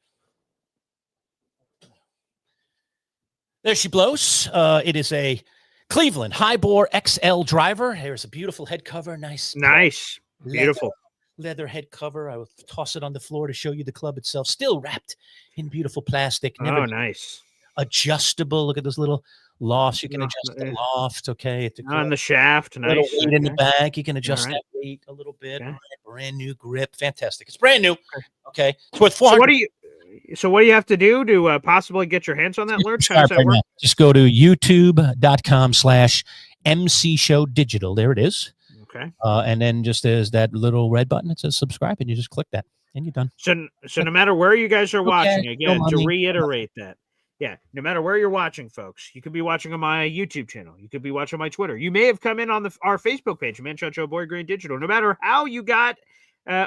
There she blows. It is a Cleveland Highbore XL driver. Here's a beautiful head cover. Nice. Beautiful. Leather head cover. I will toss it on the floor to show you the club itself. Still wrapped in beautiful plastic. Nice. Adjustable. Look at those little lofts. You can adjust the loft. Okay. On the shaft. Nice. Little weight in the back. You can adjust that weight a little bit. Okay. All right, brand new grip. Fantastic. It's brand new. Okay. It's worth $400. So what do you have to do to possibly get your hands on that Lurch? How does that work? Just go to youtube.com/MC Show Digital. There it is. Okay. And then just there's that little red button that says subscribe, and you just click that, and you're done. So no matter where you guys are watching, again, to reiterate that. Yeah, no matter where you're watching, folks, you could be watching on my YouTube channel. You could be watching my Twitter. You may have come in on our Facebook page, Manchild Show Boy Green Digital. No matter how you got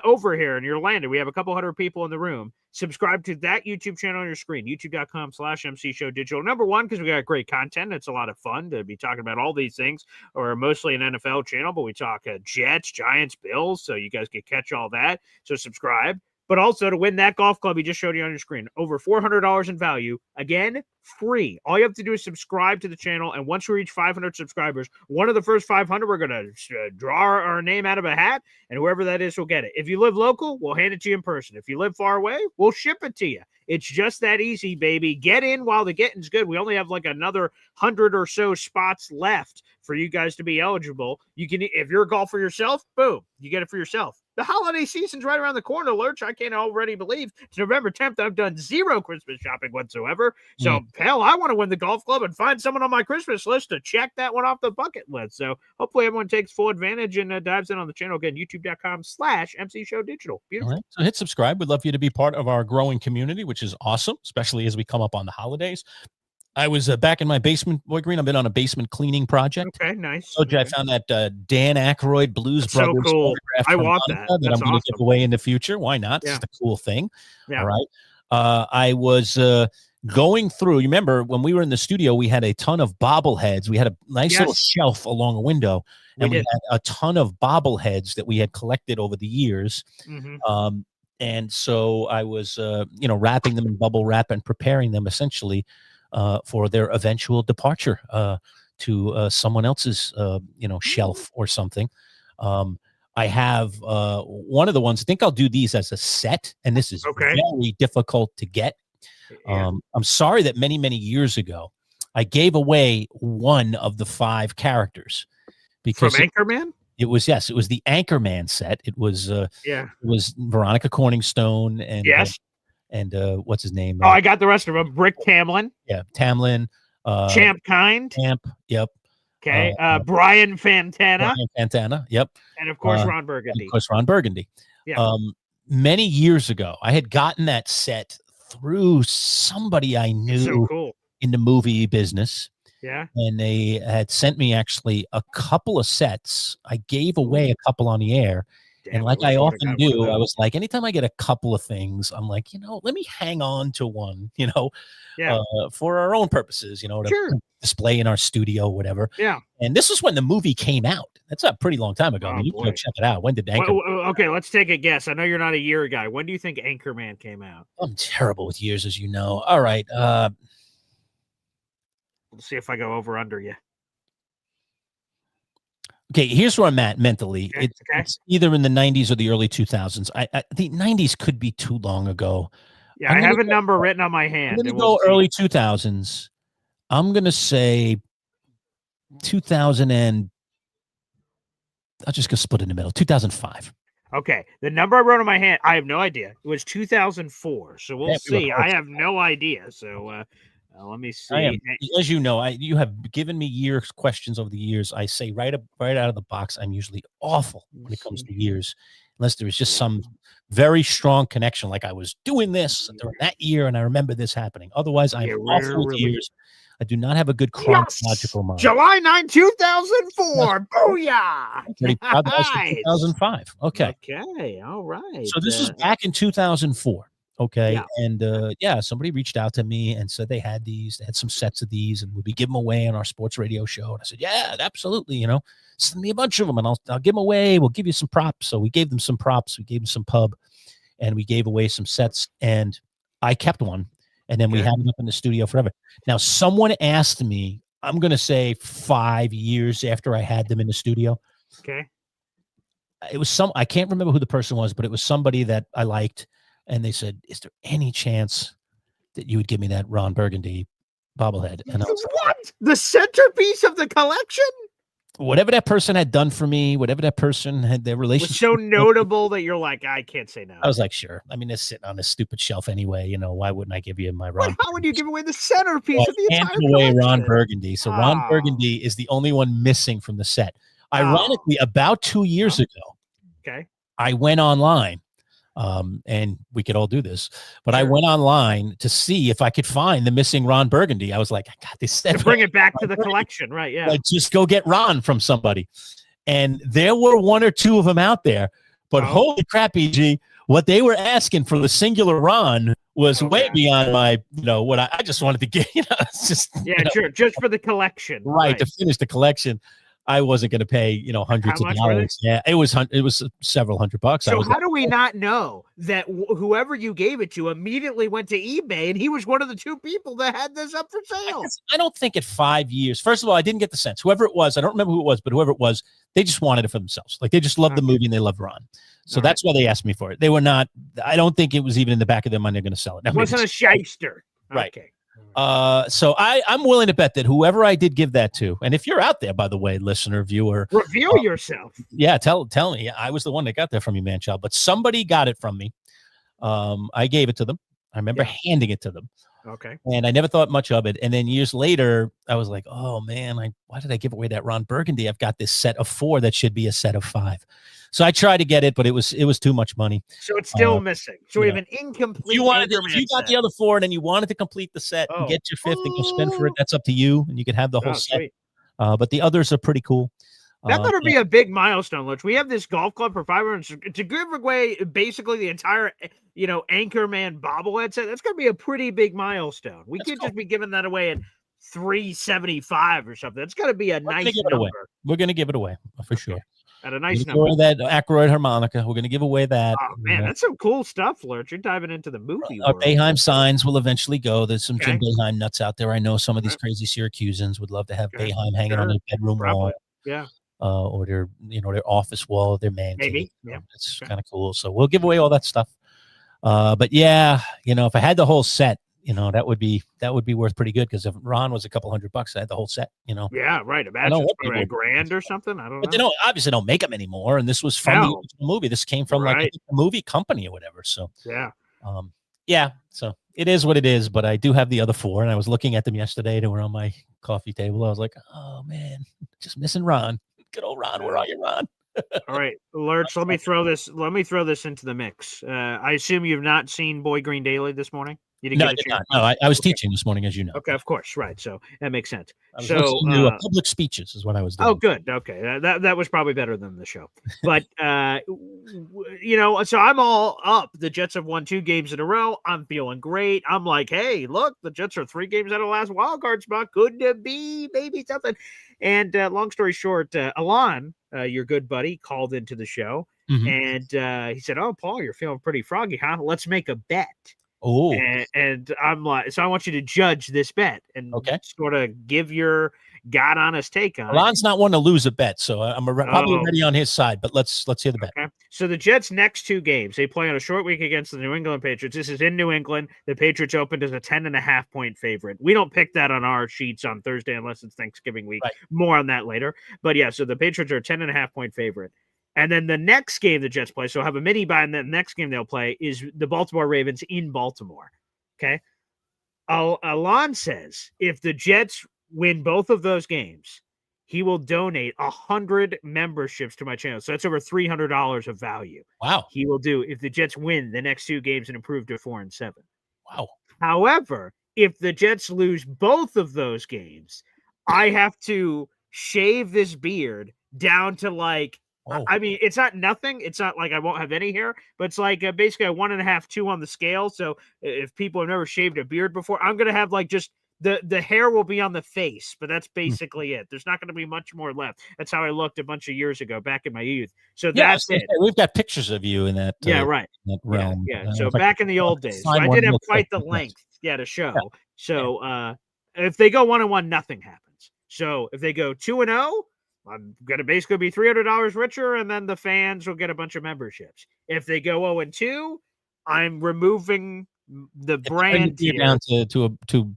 over here and you're landed, we have a couple hundred people in the room. Subscribe to that YouTube channel on your screen, youtube.com/MC Show Digital. Number one, because we got great content. It's a lot of fun to be talking about all these things. Or mostly an NFL channel, but we talk Jets, Giants, Bills, so you guys can catch all that. So subscribe. But also to win that golf club he just showed you on your screen, over $400 in value. Again, free. All you have to do is subscribe to the channel, and once we reach 500 subscribers, one of the first 500, we're going to draw our name out of a hat, and whoever that is will get it. If you live local, we'll hand it to you in person. If you live far away, we'll ship it to you. It's just that easy, baby. Get in while the getting's good. We only have like another 100 or so spots left for you guys to be eligible. You can, if you're a golfer yourself, boom, you get it for yourself. The holiday season's right around the corner, Lurch. I can't already believe it's November 10th. I've done zero Christmas shopping whatsoever. So, hell, I want to win the golf club and find someone on my Christmas list to check that one off the bucket list. So, hopefully, everyone takes full advantage and dives in on the channel. Again, youtube.com/MC Show Digital. Beautiful. All right. So, hit subscribe. We'd love for you to be part of our growing community, which is awesome, especially as we come up on the holidays. I was back in my basement, Boy Green. I've been on a basement cleaning project. Okay, nice. So I found that Dan Aykroyd Blues Brothers cool. photograph. I want Monica that. I'm going to give away in the future. Why not? Yeah. It's a cool thing. Yeah. All right. I was going through. You remember when we were in the studio, we had a ton of bobbleheads. We had a nice little shelf along a window, and we had a ton of bobbleheads that we had collected over the years. Mm-hmm. And so I was, wrapping them in bubble wrap and preparing them essentially for their eventual departure to someone else's, shelf or something. I have one of the ones. I think I'll do these as a set, and this is very difficult to get. I'm sorry that many, many years ago, I gave away one of the 5 characters because from Anchorman. It was the Anchorman set. It was it was Veronica Corningstone and what's his name? I got the rest of them. Rick Tamlin. Yeah, Tamlin. Champ Kind. Yep. Okay. Brian Fantana. Yep. And of course Ron Burgundy. Yeah. Many years ago, I had gotten that set through somebody I knew in the movie business. Yeah. And they had sent me actually a couple of sets. I gave away a couple on the air. And like I often do, I was like, anytime I get a couple of things, I'm like, let me hang on to one, for our own purposes, to display in our studio, whatever. Yeah. And this is when the movie came out. That's a pretty long time ago. Oh, I mean, you can go boy. check it out. When did Anchorman? Okay, let's take a guess. I know you're not a year guy. When do you think Anchorman came out? I'm terrible with years, as you know. All right. Let's see if I go over under you. Okay, here's where I'm at mentally. Okay, It's either in the 90s or the early 2000s. The 90s could be too long ago. Yeah, I have a number written on my hand. I'm going to go early 2000s. I'm going to say 2000 and I'll just go split in the middle. 2005. Okay, the number I wrote on my hand, I have no idea. It was 2004. So we'll see. I have no idea. So let me see. As you know, you have given me years questions over the years. I say right out of the box, I'm usually awful when it comes to years, unless there is just some very strong connection, like I was doing this during that year and I remember this happening. Otherwise, I'm awful with years. I do not have a good chronological mind. July 9, 2004. Booyah! Pretty proud that I said 2005. Okay. Okay. All right. So this is back in 2004. Okay. Yeah. And somebody reached out to me and said they had some sets of these and would be giving them away on our sports radio show. And I said, yeah, absolutely. Send me a bunch of them and I'll give them away. We'll give you some props. So we gave them some props. We gave them some pub and we gave away some sets and I kept one. And then we had it up in the studio forever. Now, someone asked me, I'm going to say 5 years after I had them in the studio. Okay. It was I can't remember who the person was, but it was somebody that I liked. And they said, is there any chance that you would give me that Ron Burgundy bobblehead? And I was like, what? The centerpiece of the collection? Whatever that person had done for me, whatever that person had, their relationship was so notable that you're like, I can't say no. I was like, sure. I mean, it's sitting on this stupid shelf anyway. Why wouldn't I give you my Ron? How would you give away the centerpiece of the entire away collection? Ron Burgundy. So Ron Burgundy is the only one missing from the set. Ironically, about 2 years ago, I went online. And we could all do this, but I went online to see if I could find the missing Ron Burgundy. I was like, I got this set. To bring it back to the collection, right? Yeah. Like, just go get Ron from somebody. And there were one or two of them out there, but holy crap, EG, what they were asking for the singular Ron was way beyond my, what I just wanted to get, it's just, sure. Just for the collection. Right. To finish the collection. I wasn't going to pay, hundreds of dollars. Yeah, it was several $100. So how do we not know that whoever you gave it to immediately went to eBay and he was one of the two people that had this up for sale? I don't think at 5 years. First of all, I didn't get the sense. Whoever it was, I don't remember who it was, but whoever it was, they just wanted it for themselves. Like they just loved the movie and they loved Ron. So that's why they asked me for it. They were not. I don't think it was even in the back of their mind they're going to sell it. It wasn't a shyster. Right. Okay. So I'm willing to bet that whoever I did give that to, and if you're out there, by the way, listener, viewer, reveal yourself. Yeah, tell me. I was the one that got that from you, Manchild, but somebody got it from me. I gave it to them. I remember handing it to them. Okay. And I never thought much of it. And then years later, I was like, oh man, why did I give away that Ron Burgundy? I've got this set of 4 that should be a set of 5. So I tried to get it, but it was too much money. So it's still missing. So we have an incomplete. If you got the other 4 and then you wanted to complete the set and get your 5th and go spend for it, that's up to you. And you can have the whole set. Sweet. But the others are pretty cool. That better be a big milestone, Lurch. We have this golf club for $500 to give away basically the entire, Anchorman bobblehead set. That's going to be a pretty big milestone. We can't just be giving that away at $375 or something. It's got to be a nice number. We're going to give it away for sure. At a nice number. That Ackroyd harmonica. We're going to give away that. Oh, man, that's some cool stuff, Lurch. You're diving into the movie Our world. Boeheim signs will eventually go. There's some Jim Boeheim nuts out there. I know some of these crazy Syracusans would love to have Boeheim hanging on their bedroom wall. Yeah. Or their office wall, their man cave. Maybe. Yeah. It's kind of cool. So we'll give away all that stuff. But yeah, if I had the whole set, that would be worth pretty good, because if Ron was a couple $100, I had the whole set, Yeah, right. Imagine $1,000 or something. I don't know. But they obviously don't make them anymore. And this was from the original movie. This came from like a movie company or whatever. So yeah. So it is what it is. But I do have the other 4, and I was looking at them yesterday. They were on my coffee table. I was like, oh man, just missing Ron. Good old Ron. Where are you, Ron? All right, Lurch, let me throw this into the mix. I assume you've not seen Boy Green Daily this morning? You didn't No, get I a did chance. not. No, I was Okay. teaching this morning, as you know. Okay, of course, right. So that makes sense. I was So, listening to public speeches is what I was doing. oh, good. Okay, that was probably better than the show. But so I'm all up. The Jets have won 2 games in a row. I'm feeling great. I'm like, hey, look, the Jets are 3 games out of the last wild card spot. Could to be maybe something. And long story short, Alon, your good buddy, called into the show, Mhm. and he said, "Oh, Paul, you're feeling pretty froggy, huh? Let's make a bet." Oh, And I'm like, so I want you to judge this bet and Okay. sort of give your God honest take on it. Alon's not one to lose a bet, so I'm probably Oh. ready on his side. But let's hear the bet. Okay. So the Jets' next 2 games, they play on a short week against the New England Patriots. This is in New England. The Patriots opened as a 10.5-point favorite. We don't pick that on our sheets on Thursday unless it's Thanksgiving week. Right. More on that later. But yeah, so the Patriots are a 10.5-point favorite. And then the next game the Jets play, so have a mini bye, and the next game they'll play is the Baltimore Ravens in Baltimore. Okay. Alon says if the Jets win both of those games, he will donate 100 memberships to my channel. So that's over $300 of value. Wow. He will do if the Jets win the next 2 games and improve to 4-7. Wow. However, if the Jets lose both of those games, I have to shave this beard down to like, Oh. I mean, it's not nothing. It's not like I won't have any hair, but it's like basically a 1.5, 2 on the scale. So if people have never shaved a beard before, I'm going to have like just the hair will be on the face, but that's basically it. There's not going to be much more left. That's how I looked a bunch of years ago back in my youth. So that's it. We've got pictures of you in that. Yeah, right. That realm. Yeah. So back in the old days, so I did have quite the length, to show. Yeah. So if they go 1-1, nothing happens. So if they go 2-0, I'm going to basically be $300 richer, and then the fans will get a bunch of memberships. If they go 0-2, I'm removing the brand down to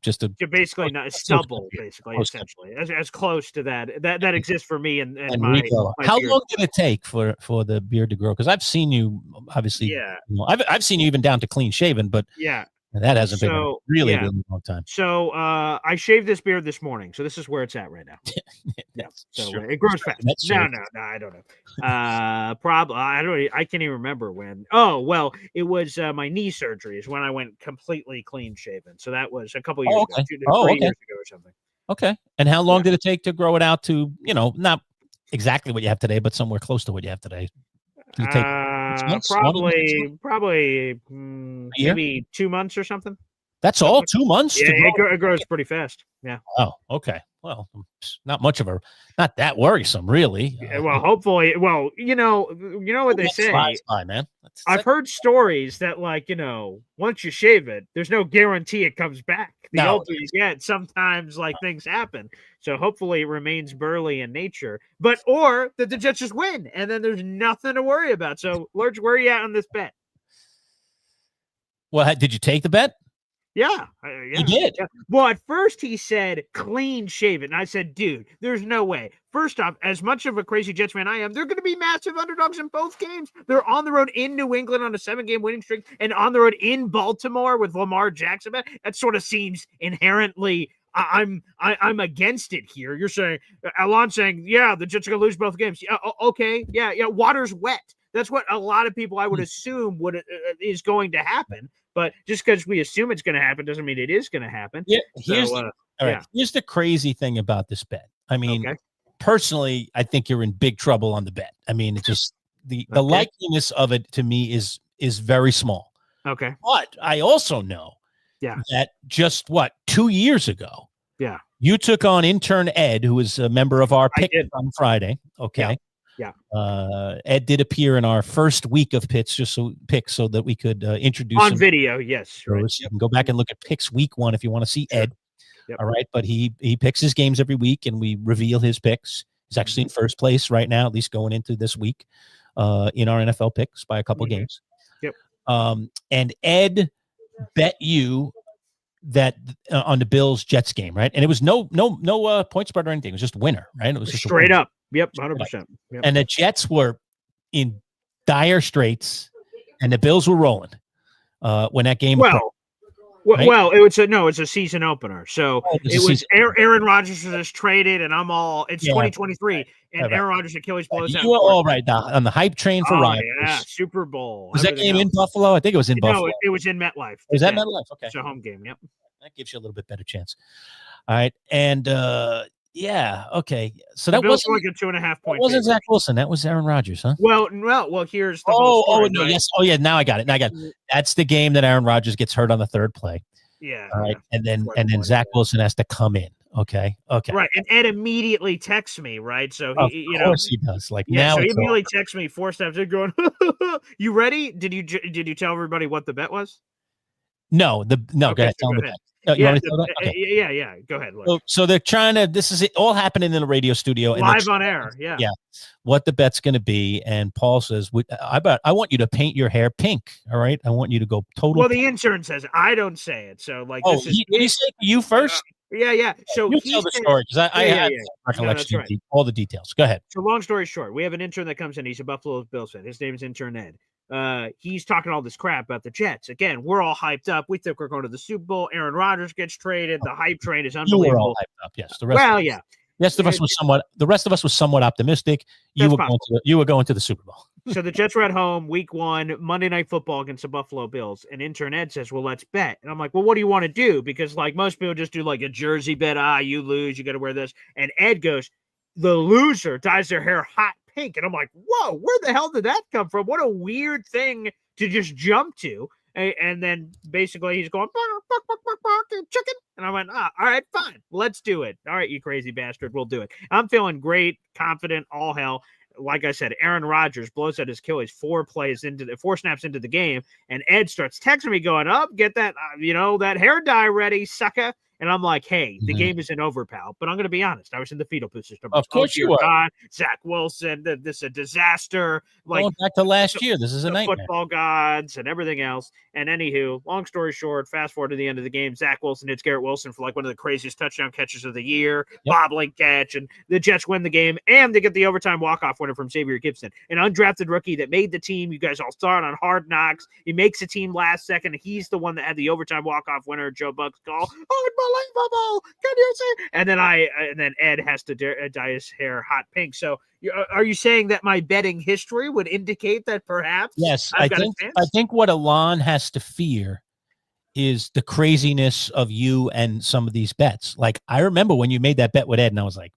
just to basically not stubble, basically, essentially, as close to that exists for me and my Rico. my How beard. long did it take for the beard to grow? Because I've seen you, obviously. Yeah. I've seen you even down to clean shaven, but Yeah. that hasn't been a really long time. So I shaved this beard this morning. So this is where it's at right now. Yeah. So Sure. it grows fast. That's No, sure. I don't know. Probably I can't even remember when. Oh, well, it was my knee surgery is when I went completely clean shaven. So that was a couple years ago, 3 years ago or something. Okay. And how long did it take to grow it out to, not exactly what you have today, but somewhere close to what you have today? Did it take 6 months? Probably maybe 2 months or something. That's all? 2 months? Yeah, to grow? it grows pretty fast. Yeah. Oh, okay. Well, not much of not that worrisome, really. Well, hopefully, you know what they say. Flies by, man. I've heard stories that, once you shave it, there's no guarantee it comes back. The older you get, sometimes things happen. So hopefully it remains burly in nature, or that the Jets just win, and then there's nothing to worry about. So, Lurch, where are you at on this bet? Well, did you take the bet? Yeah. You did? Yeah. Well, at first he said clean shaven. And I said, dude, there's no way. First off, as much of a crazy Jets fan I am, they're going to be massive underdogs in both games. They're on the road in New England on a 7-game winning streak and on the road in Baltimore with Lamar Jackson. That sort of seems inherently I'm against it here. You're saying, Alon's saying, yeah, the Jets are going to lose both games. Yeah, okay. Yeah. Water's wet. That's what a lot of people I would assume is going to happen. But just because we assume it's going to happen doesn't mean it is going to happen. Yeah. So, Here's the crazy thing about this bet. I mean, personally, I think you're in big trouble on the bet. I mean, it's just the likeliness of it to me is very small. Okay. But I also know that just 2 years ago, you took on intern Ed, who is a member of our pick on Friday. Okay. Yeah. Ed did appear in our first week of picks, so that we could introduce on him. video. Yes. Right. You can go back and look at picks week 1 if you want to see Ed. Yep. All right. But he picks his games every week and we reveal his picks. He's actually in first place right now, at least going into this week in our NFL picks by a couple of games. Yep. And Ed bet you that on the Bills Jets game, right? And it was no point spread or anything. It was just winner, right? It was just straight up. Yep, 100%. Yep. And the Jets were in dire straits, and the Bills were rolling when that game. Well, Well, right? well, it's a season opener. So Oh, it's a it was season- Aaron Rodgers was just traded, and it's Yeah, 2023, and right. Aaron Rodgers' Achilles blows out. You were all right on the hype train for Oh Rodgers. yeah, Super Bowl. Was that everything game in else. Buffalo? I think it was in No, Buffalo. it was in MetLife. Was that Yeah. MetLife? Okay. It's a home game. Yep. That gives you a little bit better chance. All right. And yeah, okay. So The that Bills wasn't were like a 2.5 point. wasn't favorite. Zach Wilson. That was Aaron Rodgers, huh? Well, here's the whole story. No, right? yes. Oh, yeah. Now I got it. That's the game that Aaron Rodgers gets hurt on the third play. Yeah. All right. yeah. And then Zach Wilson has to come in. Okay. Right, and Ed immediately texts me, right? So Of he, course he does. Like yeah. now So he it's immediately texts me 4 steps in, going, "You ready? Did you tell everybody what the bet was?" no. Go Okay, ahead. so Tell go him ahead. the you Yeah, want me to tell them? Okay. yeah. Go ahead. Look. So they're trying to. This is it all happening in the radio studio. And they're Live on air. Yeah. Yeah. What the bet's going to be, and Paul says, I want you to paint your hair pink. All right, I want you to go total. Well, the intern says it. I don't say it. So like, Oh, this is did he say it to you first? yeah. So You he tell the said- story because I Yeah, had yeah. recollection No, that's of all the details. Go ahead. So long story short, we have an intern that comes in. He's a Buffalo Bills fan. His name is Intern Ed. He's talking all this crap about the Jets. Again, we're all hyped up. We think we're going to the Super Bowl. Aaron Rodgers gets traded. The hype train is You unbelievable. were all hyped up. Yes. The rest. Well, yeah. The rest of us was somewhat optimistic. You That's were going to the Super Bowl. So the Jets were at home, week 1, Monday Night Football against the Buffalo Bills. And intern Ed says, well, let's bet. And I'm like, well, what do you want to do? Because like most people just do like a jersey bet. You lose, you got to wear this. And Ed goes, the loser dyes their hair hot pink. And I'm like, whoa, where the hell did that come from? What a weird thing to just jump to. And then basically he's going, bark, bark, bark, bark, chicken. And I went, all right, fine. Let's do it. All right, you crazy bastard. We'll do it. I'm feeling great, confident, all hell. Like I said, Aaron Rodgers blows out his Achilles 4 snaps into the game. And Ed starts texting me going, up, get that, that hair dye ready, sucker. And I'm like, hey, the game isn't over, pal. But I'm going to be honest. I was in the fetal position. Of course you are. God, Zach Wilson, this is a disaster. Like, Going back to last year, this is a the nightmare. football gods and everything else. And anywho, long story short, fast forward to the end of the game, Zach Wilson hits Garrett Wilson for like one of the craziest touchdown catches of the year, bobbling catch, and the Jets win the game, and they get the overtime walk-off winner from Xavier Gibson, an undrafted rookie that made the team. You guys all saw it on Hard Knocks. He makes the team last second. He's the one that had the overtime walk-off winner, Joe Buck's call. Unbelievable! Can you see? And then Ed has to dye his hair hot pink. So are you saying that my betting history would indicate that perhaps? Yes, I've got a chance? I think what Alon has to fear is the craziness of you and some of these bets. Like I remember when you made that bet with Ed, and I was like,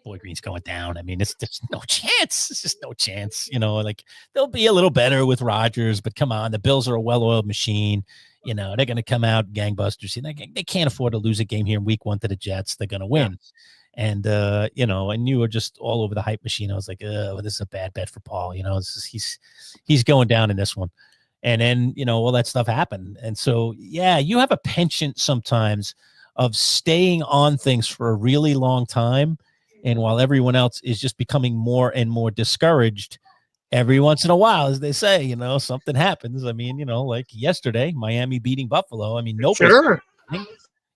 Boy Green's going down. I mean, there's no chance. It's just no chance. Like they'll be a little better with Rodgers, but come on, the Bills are a well-oiled machine. They're going to come out gangbusters. They can't afford to lose a game here in week 1 to the Jets. They're going to win. Yeah. And, and you were just all over the hype machine. I was like, this is a bad bet for Paul. He's going down in this one. And then, all that stuff happened. And so, yeah, you have a penchant sometimes of staying on things for a really long time. And while everyone else is just becoming more and more discouraged, every once in a while, as they say, something happens. I mean, like yesterday, Miami beating Buffalo. I mean, nobody,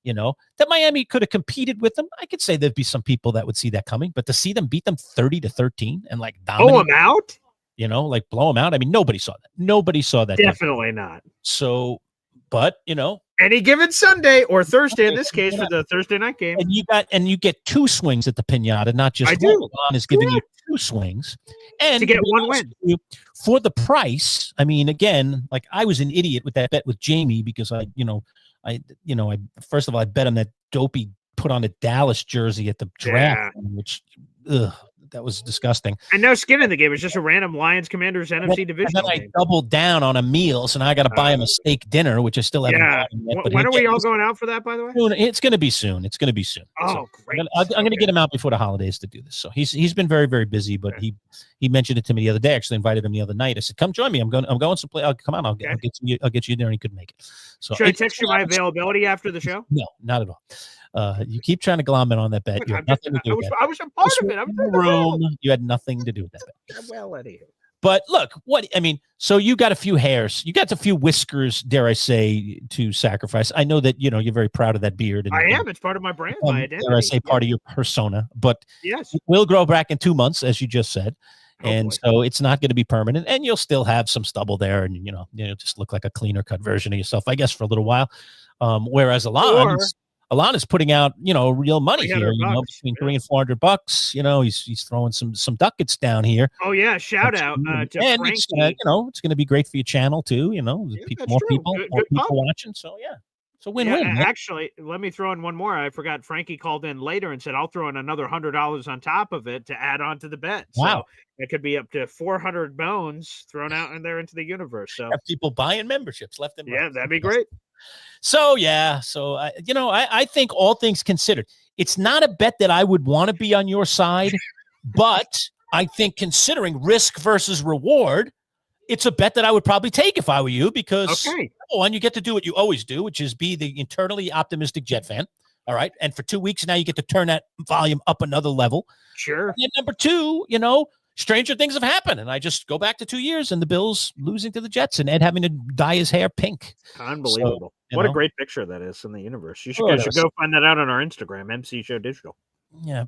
that Miami could have competed with them. I could say there'd be some people that would see that coming, but to see them beat them 30-13 and like dominate, blow them out, like blow them out. I mean, nobody saw that. Nobody saw that. Definitely not. So, but any given Sunday or Thursday in this case for the Thursday night game, and you get 2 swings at the pinata, not just I one. do. Alon is giving you 2 swings, and to get 1 win for the price. I mean, again, like I was an idiot with that bet with Jamie because I first of all I bet him that dopey put on a Dallas jersey at the draft, which that was disgusting. And no skin in the game. It's just a random Lions Commanders NFC division. And then I doubled down on a meal, so now I got to buy him a steak dinner, which I still haven't gotten yet. But when are we all going out for that, by the way? It's going to be soon. It's going to be soon. Oh, so great. I'm going to get him out before the holidays to do this. So he's been very, very busy, but he mentioned it to me the other day. I actually invited him the other night. I said, "Come join me. I'm going to play. Come on, I'll get you there." And he couldn't make it. So should I text you my availability after the show? No, not at all. You keep trying to glom in on that bet. You had nothing to do with that. I was a part of it. I was in the room. You had nothing to do with that bet. Well, Eddie. But look, so you got a few hairs, you got a few whiskers, dare I say, to sacrifice. I know that, you're very proud of that beard. And, I am. It's part of my brand, my identity. Dare I say, part of your persona. But yes, it will grow back in 2 months, as you just said. And so it's not going to be permanent, and you'll still have some stubble there, and just look like a cleaner cut version of yourself, I guess, for a little while. Whereas Alon is putting out real money here, between $300 and $400. He's throwing some ducats down here. Oh yeah, shout out to and Frankie. it's going to be great for your channel too. More people watching. So yeah. It's a win-win. Yeah, actually, let me throw in one more. I forgot Frankie called in later and said, I'll throw in another $100 on top of it to add on to the bet. Wow. So it could be up to 400 bones thrown out in there into the universe. So have people buying memberships left and right. Yeah, that'd be great. So, yeah. So, I think all things considered, it's not a bet that I would want to be on your side, but I think considering risk versus reward, it's a bet that I would probably take if I were you, because one, you get to do what you always do, which is be the internally optimistic Jet fan. All right. And for 2 weeks now, you get to turn that volume up another level. Sure. And then number two, stranger things have happened. And I just go back to 2 years and the Bills losing to the Jets and Ed having to dye his hair pink. Unbelievable. So, what a great picture that is in the universe. You should go find that out on our Instagram, MC Show Digital. Yeah.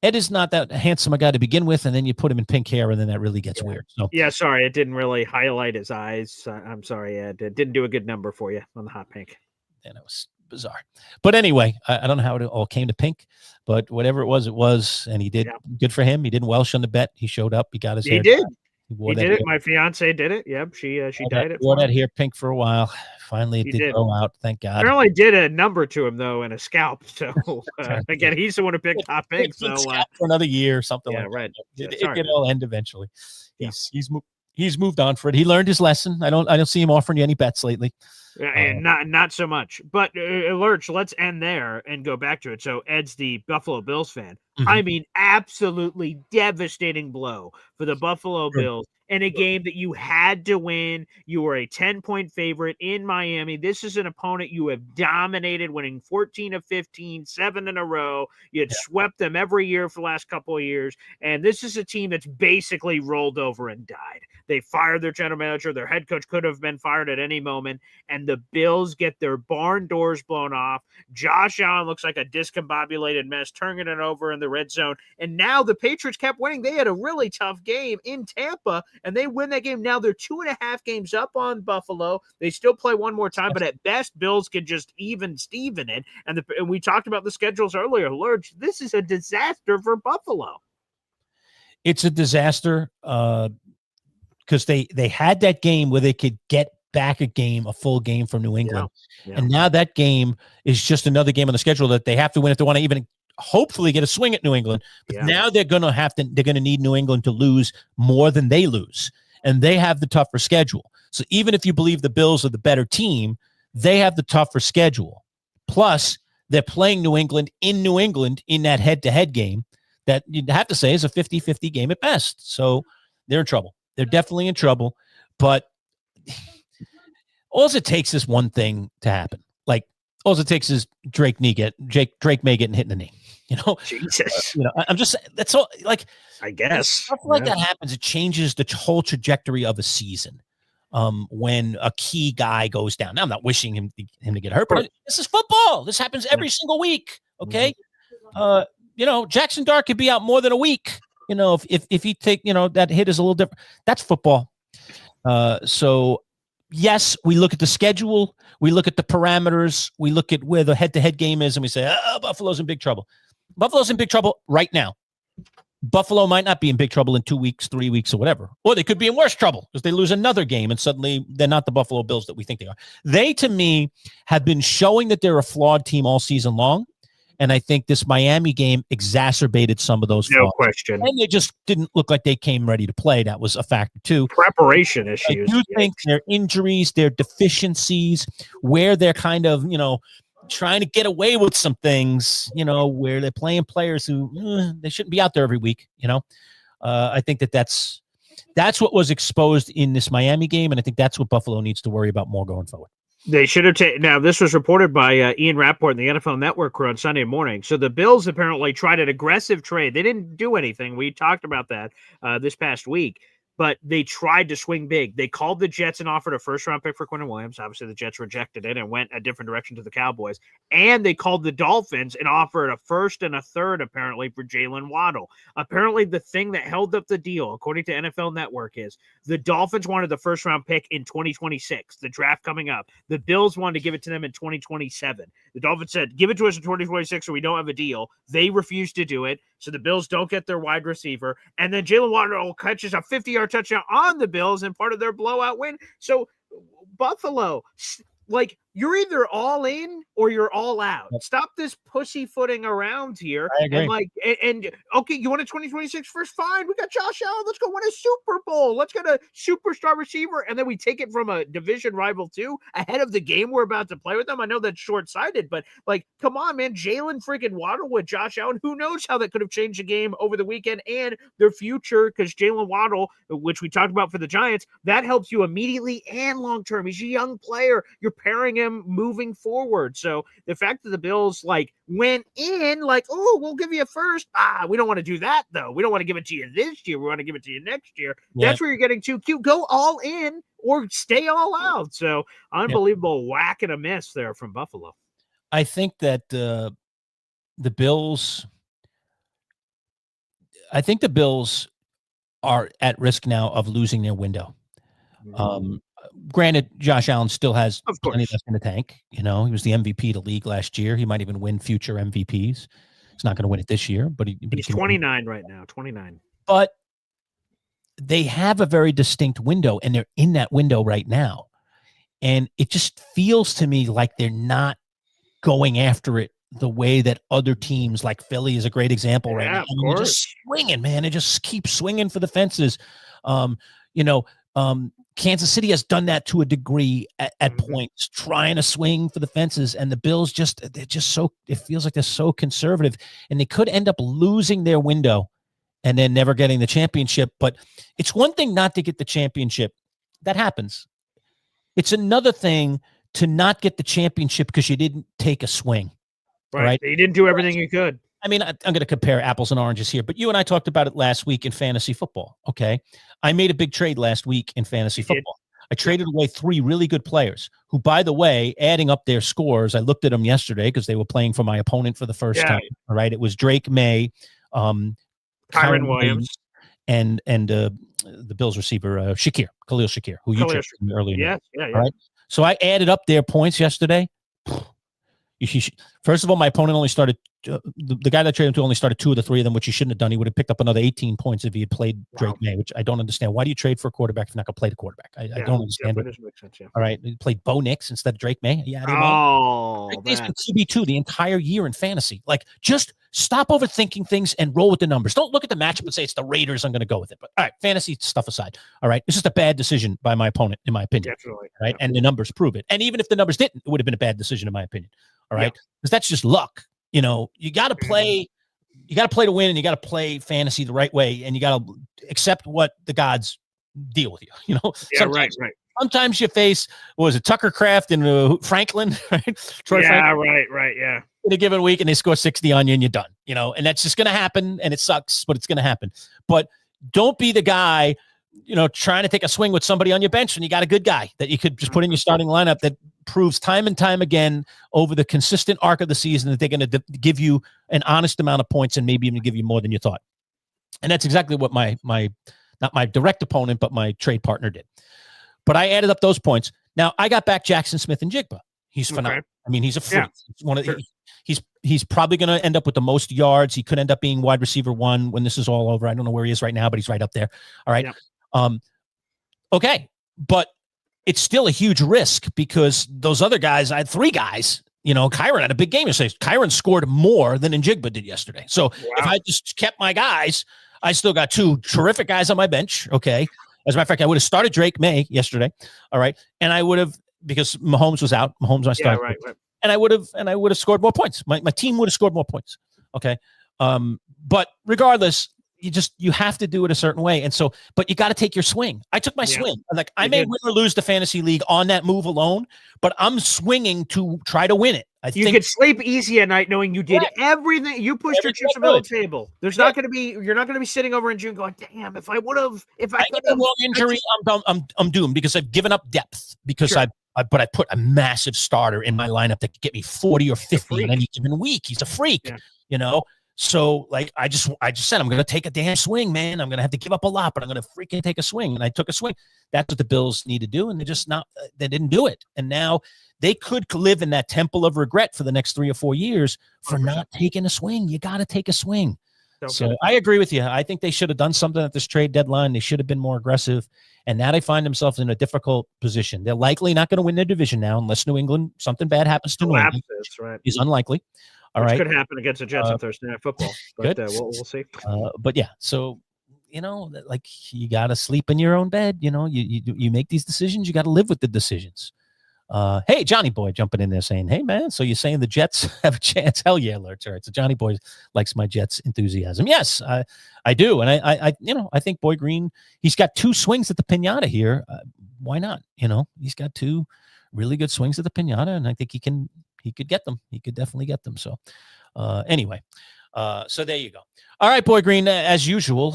Ed is not that handsome a guy to begin with, and then you put him in pink hair, and then that really gets weird. So yeah, sorry, it didn't really highlight his eyes. I'm sorry, Ed. It didn't do a good number for you on the hot pink. And it was bizarre. But anyway, I don't know how it all came to pink, but whatever it was, and he did good for him. He didn't welsh on the bet. He showed up. He got his hair. He did it. My fiance did it. Yep, she dyed it. Wore that hair pink for a while. Finally, it did go out. Thank God. Apparently did a number to him though, and a scalp. So again, he's the one who picked hot pink. So for another year, or something like right. that. It can all end eventually. He's moved on for it. He learned his lesson. I don't see him offering you any bets lately. And not so much. But Lurch, let's end there and go back to it. So Ed's the Buffalo Bills fan. Mm-hmm. I mean, absolutely devastating blow for the Buffalo Bills in a game that you had to win. You were a 10-point favorite in Miami. This is an opponent you have dominated, winning 14 of 15, 7 in a row. You had swept them every year for the last couple of years. And this is a team that's basically rolled over and died. They fired their general manager. Their head coach could have been fired at any moment. And the Bills get their barn doors blown off. Josh Allen looks like a discombobulated mess, turning it over in the red zone. And now the Patriots kept winning. They had a really tough game in Tampa, and they win that game. Now they're 2.5 games up on Buffalo. They still play one more time, but at best, Bills could just even Steven it. And we talked about the schedules earlier. Lurch, this is a disaster for Buffalo. It's a disaster because they had that game where they could get back a full game from New England. And now that game is just another game on the schedule that they have to win if they want to even hopefully get a swing at New England. But now they're going to need New England to lose more than they lose. And they have the tougher schedule. So even if you believe the Bills are the better team, they have the tougher schedule. Plus, they're playing New England in that head-to-head game that you'd have to say is a 50-50 game at best. So they're in trouble. They're definitely in trouble. But all it takes is one thing to happen. Like, all it takes is Drake may getting hit in the knee. Jesus. I'm just that's all. Like, I guess stuff like that happens. It changes the whole trajectory of a season. When a key guy goes down. Now, I'm not wishing him to get hurt, but this is football. This happens every single week. Okay. Jaxson Dart could be out more than a week. If he take, that hit is a little different. That's football. So yes, we look at the schedule, we look at the parameters, we look at where the head-to-head game is, and we say, Buffalo's in big trouble. Buffalo's in big trouble right now. Buffalo might not be in big trouble in 2 weeks, 3 weeks, or whatever. Or they could be in worse trouble because they lose another game and suddenly they're not the Buffalo Bills that we think they are. They, to me, have been showing that they're a flawed team all season long. And I think this Miami game exacerbated some of those flaws. No question. And they just didn't look like they came ready to play. That was a factor, too. Preparation issues. I do think their injuries, their deficiencies, where they're kind of, trying to get away with some things, where they're playing players who they shouldn't be out there every week, I think that's what was exposed in this Miami game, and I think that's what Buffalo needs to worry about more going forward. They should have taken. Now, this was reported by Ian Rappaport and the NFL Network crew on Sunday morning. So the Bills apparently tried an aggressive trade. They didn't do anything. We talked about that this past week. but they tried to swing big. They called the Jets and offered a first-round pick for Quinnen Williams. Obviously, the Jets rejected it and went a different direction to the Cowboys. And they called the Dolphins and offered a first and a third, apparently, for Jalen Waddle. Apparently, the thing that held up the deal, according to NFL Network, is the Dolphins wanted the first-round pick in 2026, the draft coming up. The Bills wanted to give it to them in 2027. The Dolphins said, give it to us in 2026 or we don't have a deal. They refused to do it, so the Bills don't get their wide receiver. And then Jalen Waddle catches a 50-yard touchdown on the Bills and part of their blowout win. So Buffalo, like, you're either all in or you're all out. Stop this pussyfooting around here. I agree. And like, and okay, you want a 2026 first? Fine. We got Josh Allen. Let's go win a Super Bowl. Let's get a superstar receiver. And then we take it from a division rival too ahead of the game we're about to play with them. I know that's short-sighted, but like, come on, man. Jalen freaking Waddle with Josh Allen. Who knows how that could have changed the game over the weekend and their future, because Jalen Waddle, which we talked about for the Giants, that helps you immediately and long-term. He's a young player. You're pairing him moving forward. So the fact that the Bills like went in like, oh, we'll give you a first. We don't want to do that though. We don't want to give it to you this year. We want to give it to you next year. Yeah. That's where you're getting too cute. Go all in or stay all out. So unbelievable whack and a miss there from Buffalo. I think that the Bills are at risk now of losing their window. Granted, Josh Allen still has plenty left in the tank. You know, he was the MVP of the league last year. He might even win future MVPs. He's not going to win it this year, but he's 29 right now, 29. But they have a very distinct window, and they're in that window right now. And it just feels to me like they're not going after it the way that other teams, like Philly is a great example right now. I mean, they're just swinging, man. They just keep swinging for the fences. Kansas City has done that to a degree at points, trying to swing for the fences, and the Bills it feels like they're so conservative, and they could end up losing their window and then never getting the championship. But it's one thing not to get the championship. That happens. It's another thing to not get the championship because you didn't take a swing. Right? You didn't do everything you could. I mean, I'm going to compare apples and oranges here, but you and I talked about it last week in fantasy football, okay? I made a big trade last week in fantasy football. I traded away 3 really good players who, by the way, adding up their scores, I looked at them yesterday because they were playing for my opponent for the first time, all right? It was Drake May, Kyron Williams, and the Bills receiver, Khalil Shakir, who you traded earlier. Yeah. All right? So I added up their points yesterday. First of all, my opponent only started the guy that traded him to only started 2 of the 3 of them, which he shouldn't have done. He would have picked up another 18 points if he had played Drake May, which I don't understand. Why do you trade for a quarterback if you're not going to play the quarterback? I don't understand it. Make sense, All right, he played Bo Nix instead of Drake May. Yeah, Drake May's been QB2 the entire year in fantasy. Like, just stop overthinking things and roll with the numbers. Don't look at the matchup and say it's the Raiders. I'm going to go with it. But all right, fantasy stuff aside. All right, it's just a bad decision by my opponent, in my opinion. Definitely. Right, and the numbers prove it. And even if the numbers didn't, it would have been a bad decision, in my opinion. All right, because that's just luck. You know, you got to play. You got to play to win, and you got to play fantasy the right way, and you got to accept what the gods deal with you. You know, right. Sometimes you face, what was it, Tucker Kraft and Franklin, right? Troy Franklin, right, yeah. In a given week, and they score 60 on you, and you're done. You know, and that's just going to happen, and it sucks, but it's going to happen. But don't be the guy, you know, trying to take a swing with somebody on your bench when you got a good guy that you could just put in your starting lineup that proves time and time again over the consistent arc of the season that they're going to give you an honest amount of points and maybe even give you more than you thought. And that's exactly what my not my direct opponent, but my trade partner did. But I added up those points. Now I got back Jaxson Smith-Njigba. He's phenomenal. I mean, he's a freak. He's probably going to end up with the most yards. He could end up being wide receiver 1 when this is all over. I don't know where he is right now, but he's right up there. All right. Okay. But it's still a huge risk because those other guys, I had 3 guys, you know, Kyron had a big game yesterday. Kyron scored more than Njigba did yesterday. So if I just kept my guys, I still got 2 terrific guys on my bench. Okay. As a matter of fact, I would have started Drake May yesterday. All right. And I would have, because Mahomes was out. Mahomes, I started. Right. And I would have scored more points. My team would have scored more points. Okay. But regardless, you have to do it a certain way. And so, but you got to take your swing. I took my swing. Like I may win or lose the fantasy league on that move alone, but I'm swinging to try to win it. You could sleep easy at night knowing you did everything. You pushed your chips around the table. There's not going to be. You're not going to be sitting over in June going, "Damn, if I would have, if I get a long injury, I'm doomed because I've given up depth because but I put a massive starter in my lineup that could get me 40 or 50 in any given week. He's a freak, you know. So like I just said I'm going to take a damn swing, man. I'm going to have to give up a lot, but I'm going to freaking take a swing. And I took a swing. That's what the Bills need to do, and they didn't do it. And now they could live in that temple of regret for the next 3 or 4 years for 100%. Not taking a swing. You got to take a swing. So I agree with you. I think they should have done something at this trade deadline. They should have been more aggressive. And now they find themselves in a difficult position. They're likely not going to win their division now unless New England, something bad happens to New England. Right. Is unlikely. All right. Could happen against the Jets on Thursday Night Football. But good. We'll see. But yeah, so, you know, like you got to sleep in your own bed. You know, you make these decisions. You got to live with the decisions. Hey, Johnny Boy jumping in there saying, hey, man, so you're saying the Jets have a chance? Hell yeah, alerts. All right. So Johnny Boy likes my Jets enthusiasm. Yes, I do. And I think Boy Green, he's got 2 swings at the pinata here. Why not? You know, he's got 2 really good swings at the pinata, and I think he could get them. He could definitely get them. So anyway, so there you go. All right, Boy Green, as usual,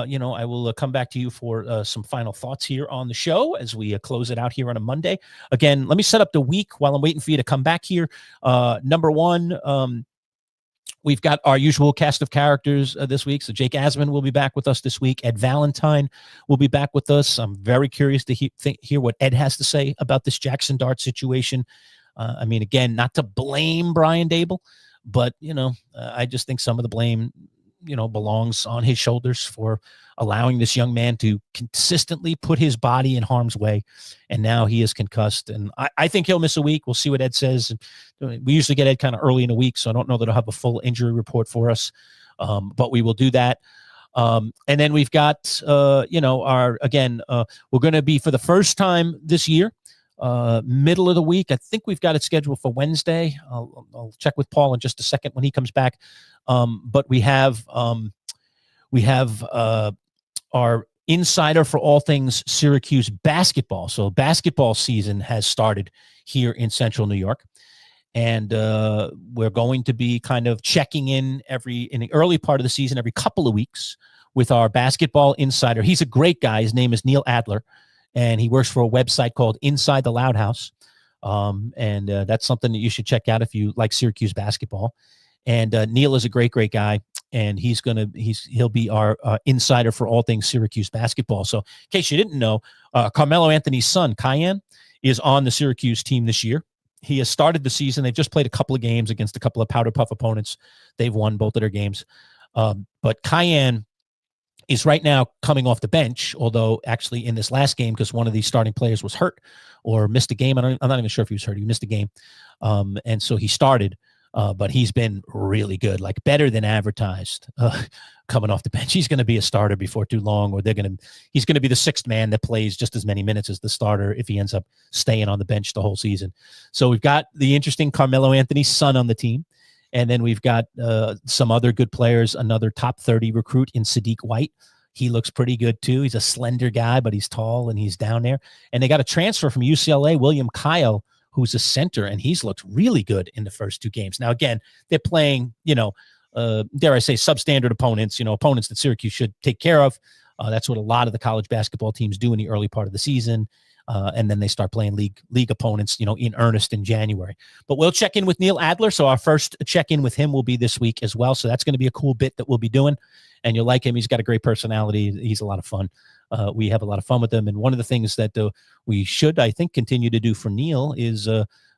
you know, I will come back to you for some final thoughts here on the show as we close it out here on a Monday. Again, let me set up the week while I'm waiting for you to come back here. Number one, we've got our usual cast of characters this week. So Jake Asman will be back with us this week. Ed Valentine will be back with us. I'm very curious to hear what Ed has to say about this Jaxson Dart situation. I mean, again, not to blame Brian Dable, but, you know, I just think some of the blame, you know, belongs on his shoulders for allowing this young man to consistently put his body in harm's way. And now he is concussed. And I think he'll miss a week. We'll see what Ed says. We usually get Ed kind of early in the week, so I don't know that I'll have a full injury report for us. But we will do that. And then we've got, you know, we're going to be for the first time this year, middle of the week. I think we've got it scheduled for Wednesday. I'll check with Paul in just a second when he comes back. But we have our insider for all things Syracuse basketball. So basketball season has started here in Central New York. And we're going to be kind of checking in the early part of the season, every couple of weeks with our basketball insider. He's a great guy. His name is Neil Adler, and he works for a website called Inside the Loud House. And that's something that you should check out if you like Syracuse basketball. And Neil is a great, great guy, and he'll be our insider for all things Syracuse basketball. So in case you didn't know, Carmelo Anthony's son, Cayenne, is on the Syracuse team this year. He has started the season. They've just played a couple of games against a couple of powder puff opponents. They've won both of their games. But Cayenne is right now coming off the bench, although actually in this last game, because one of these starting players was hurt or missed a game. I'm not even sure if he was hurt. He missed a game. And so he started. But he's been really good, like better than advertised, coming off the bench. He's going to be a starter before too long, or he's going to be the 6th man that plays just as many minutes as the starter if he ends up staying on the bench the whole season. So we've got the interesting Carmelo Anthony's son on the team. And then we've got some other good players, another top 30 recruit in Sadiq White. He looks pretty good too. He's a slender guy, but he's tall and he's down there. And they got a transfer from UCLA, William Kyle, who's a center, and he's looked really good in the first 2 games. Now, again, they're playing, you know, dare I say, substandard opponents, you know, opponents that Syracuse should take care of. That's what a lot of the college basketball teams do in the early part of the season. And then they start playing league opponents, you know, in earnest in January. But we'll check in with Neil Adler. So our first check-in with him will be this week as well. So that's going to be a cool bit that we'll be doing. And you'll like him. He's got a great personality. He's a lot of fun. We have a lot of fun with him. And one of the things that we should, I think, continue to do for Neil is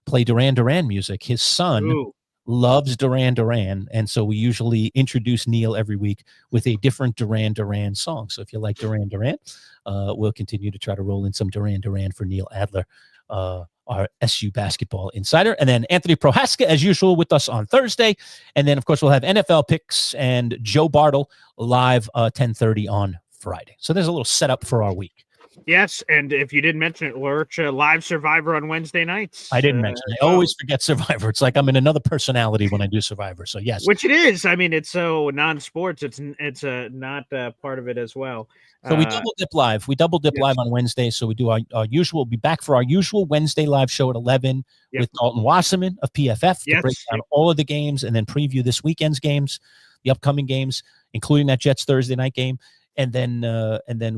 play Duran Duran music. His son loves Duran Duran. And so we usually introduce Neil every week with a different Duran Duran song. So if you like Duran Duran, we'll continue to try to roll in some Duran Duran for Neil Adler, our SU basketball insider. And then Anthony Prohaska, as usual, with us on Thursday. And then, of course, we'll have NFL picks and Joe Bartle live 10:30 on Friday. So there's a little setup for our week. Yes, and if you didn't mention it, Lurch, live Survivor on Wednesday nights. I didn't mention it. I always forget Survivor. It's like I'm in another personality when I do Survivor. So yes. Which it is. I mean, it's so non-sports. It's not part of it as well. So we double dip live. We double dip yes. live on Wednesday. So we do our usual. We'll be back for our usual Wednesday live show at 11 with Dalton Wasserman of PFF to break down all of the games and then preview this weekend's games, the upcoming games, including that Jets Thursday night game, and then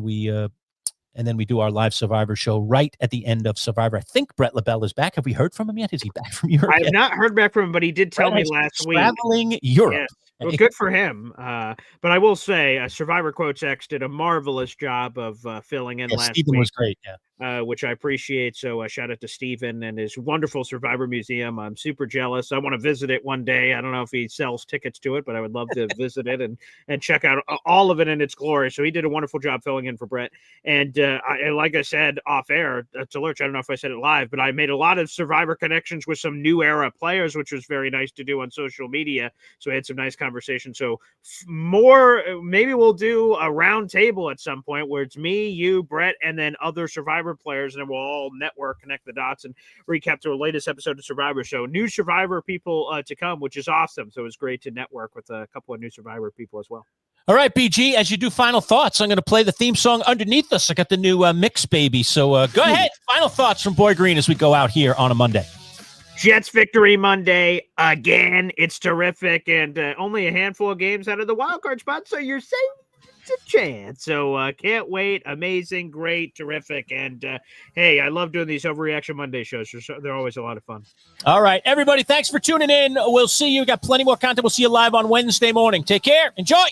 we do our live Survivor show right at the end of Survivor. I think Brett LaBelle is back. Have we heard from him yet? Is he back from Europe? I have not heard back from him, but he did tell me last week. Traveling Europe. Yes. Well, good for him. But I will say, Survivor Quotes X did a marvelous job of filling in last Stephen week. Was great, which I appreciate. So shout out to Stephen and his wonderful Survivor Museum. I'm super jealous. I want to visit it one day. I don't know if he sells tickets to it, but I would love to visit it and check out all of it in its glory. So he did a wonderful job filling in for Brett. And like I said off air to Lurch, I don't know if I said it live, but I made a lot of Survivor connections with some new era players, which was very nice to do on social media. So I had some nice conversation. So maybe we'll do a round table at some point where it's me, you, Brett, and then other Survivor players, and then we'll all network, connect the dots, and recap to our latest episode of Survivor. So new Survivor people to come, which is awesome. So it was great to network with a couple of new Survivor people as well. All right, BG, as you do final thoughts, I'm going to play the theme song underneath us. I got the new mix, baby. So go ahead. Final thoughts from Boy Green as we go out here on a Monday. Jets victory Monday again. It's terrific, and only a handful of games out of the wild card spot, so you're safe. A chance. So can't wait. Amazing, great, terrific. And hey, I love doing these Overreaction Monday shows. They're always a lot of fun. All right, everybody, thanks for tuning in. We'll see you. We got plenty more content. We'll see you live on Wednesday morning. Take care. Enjoy.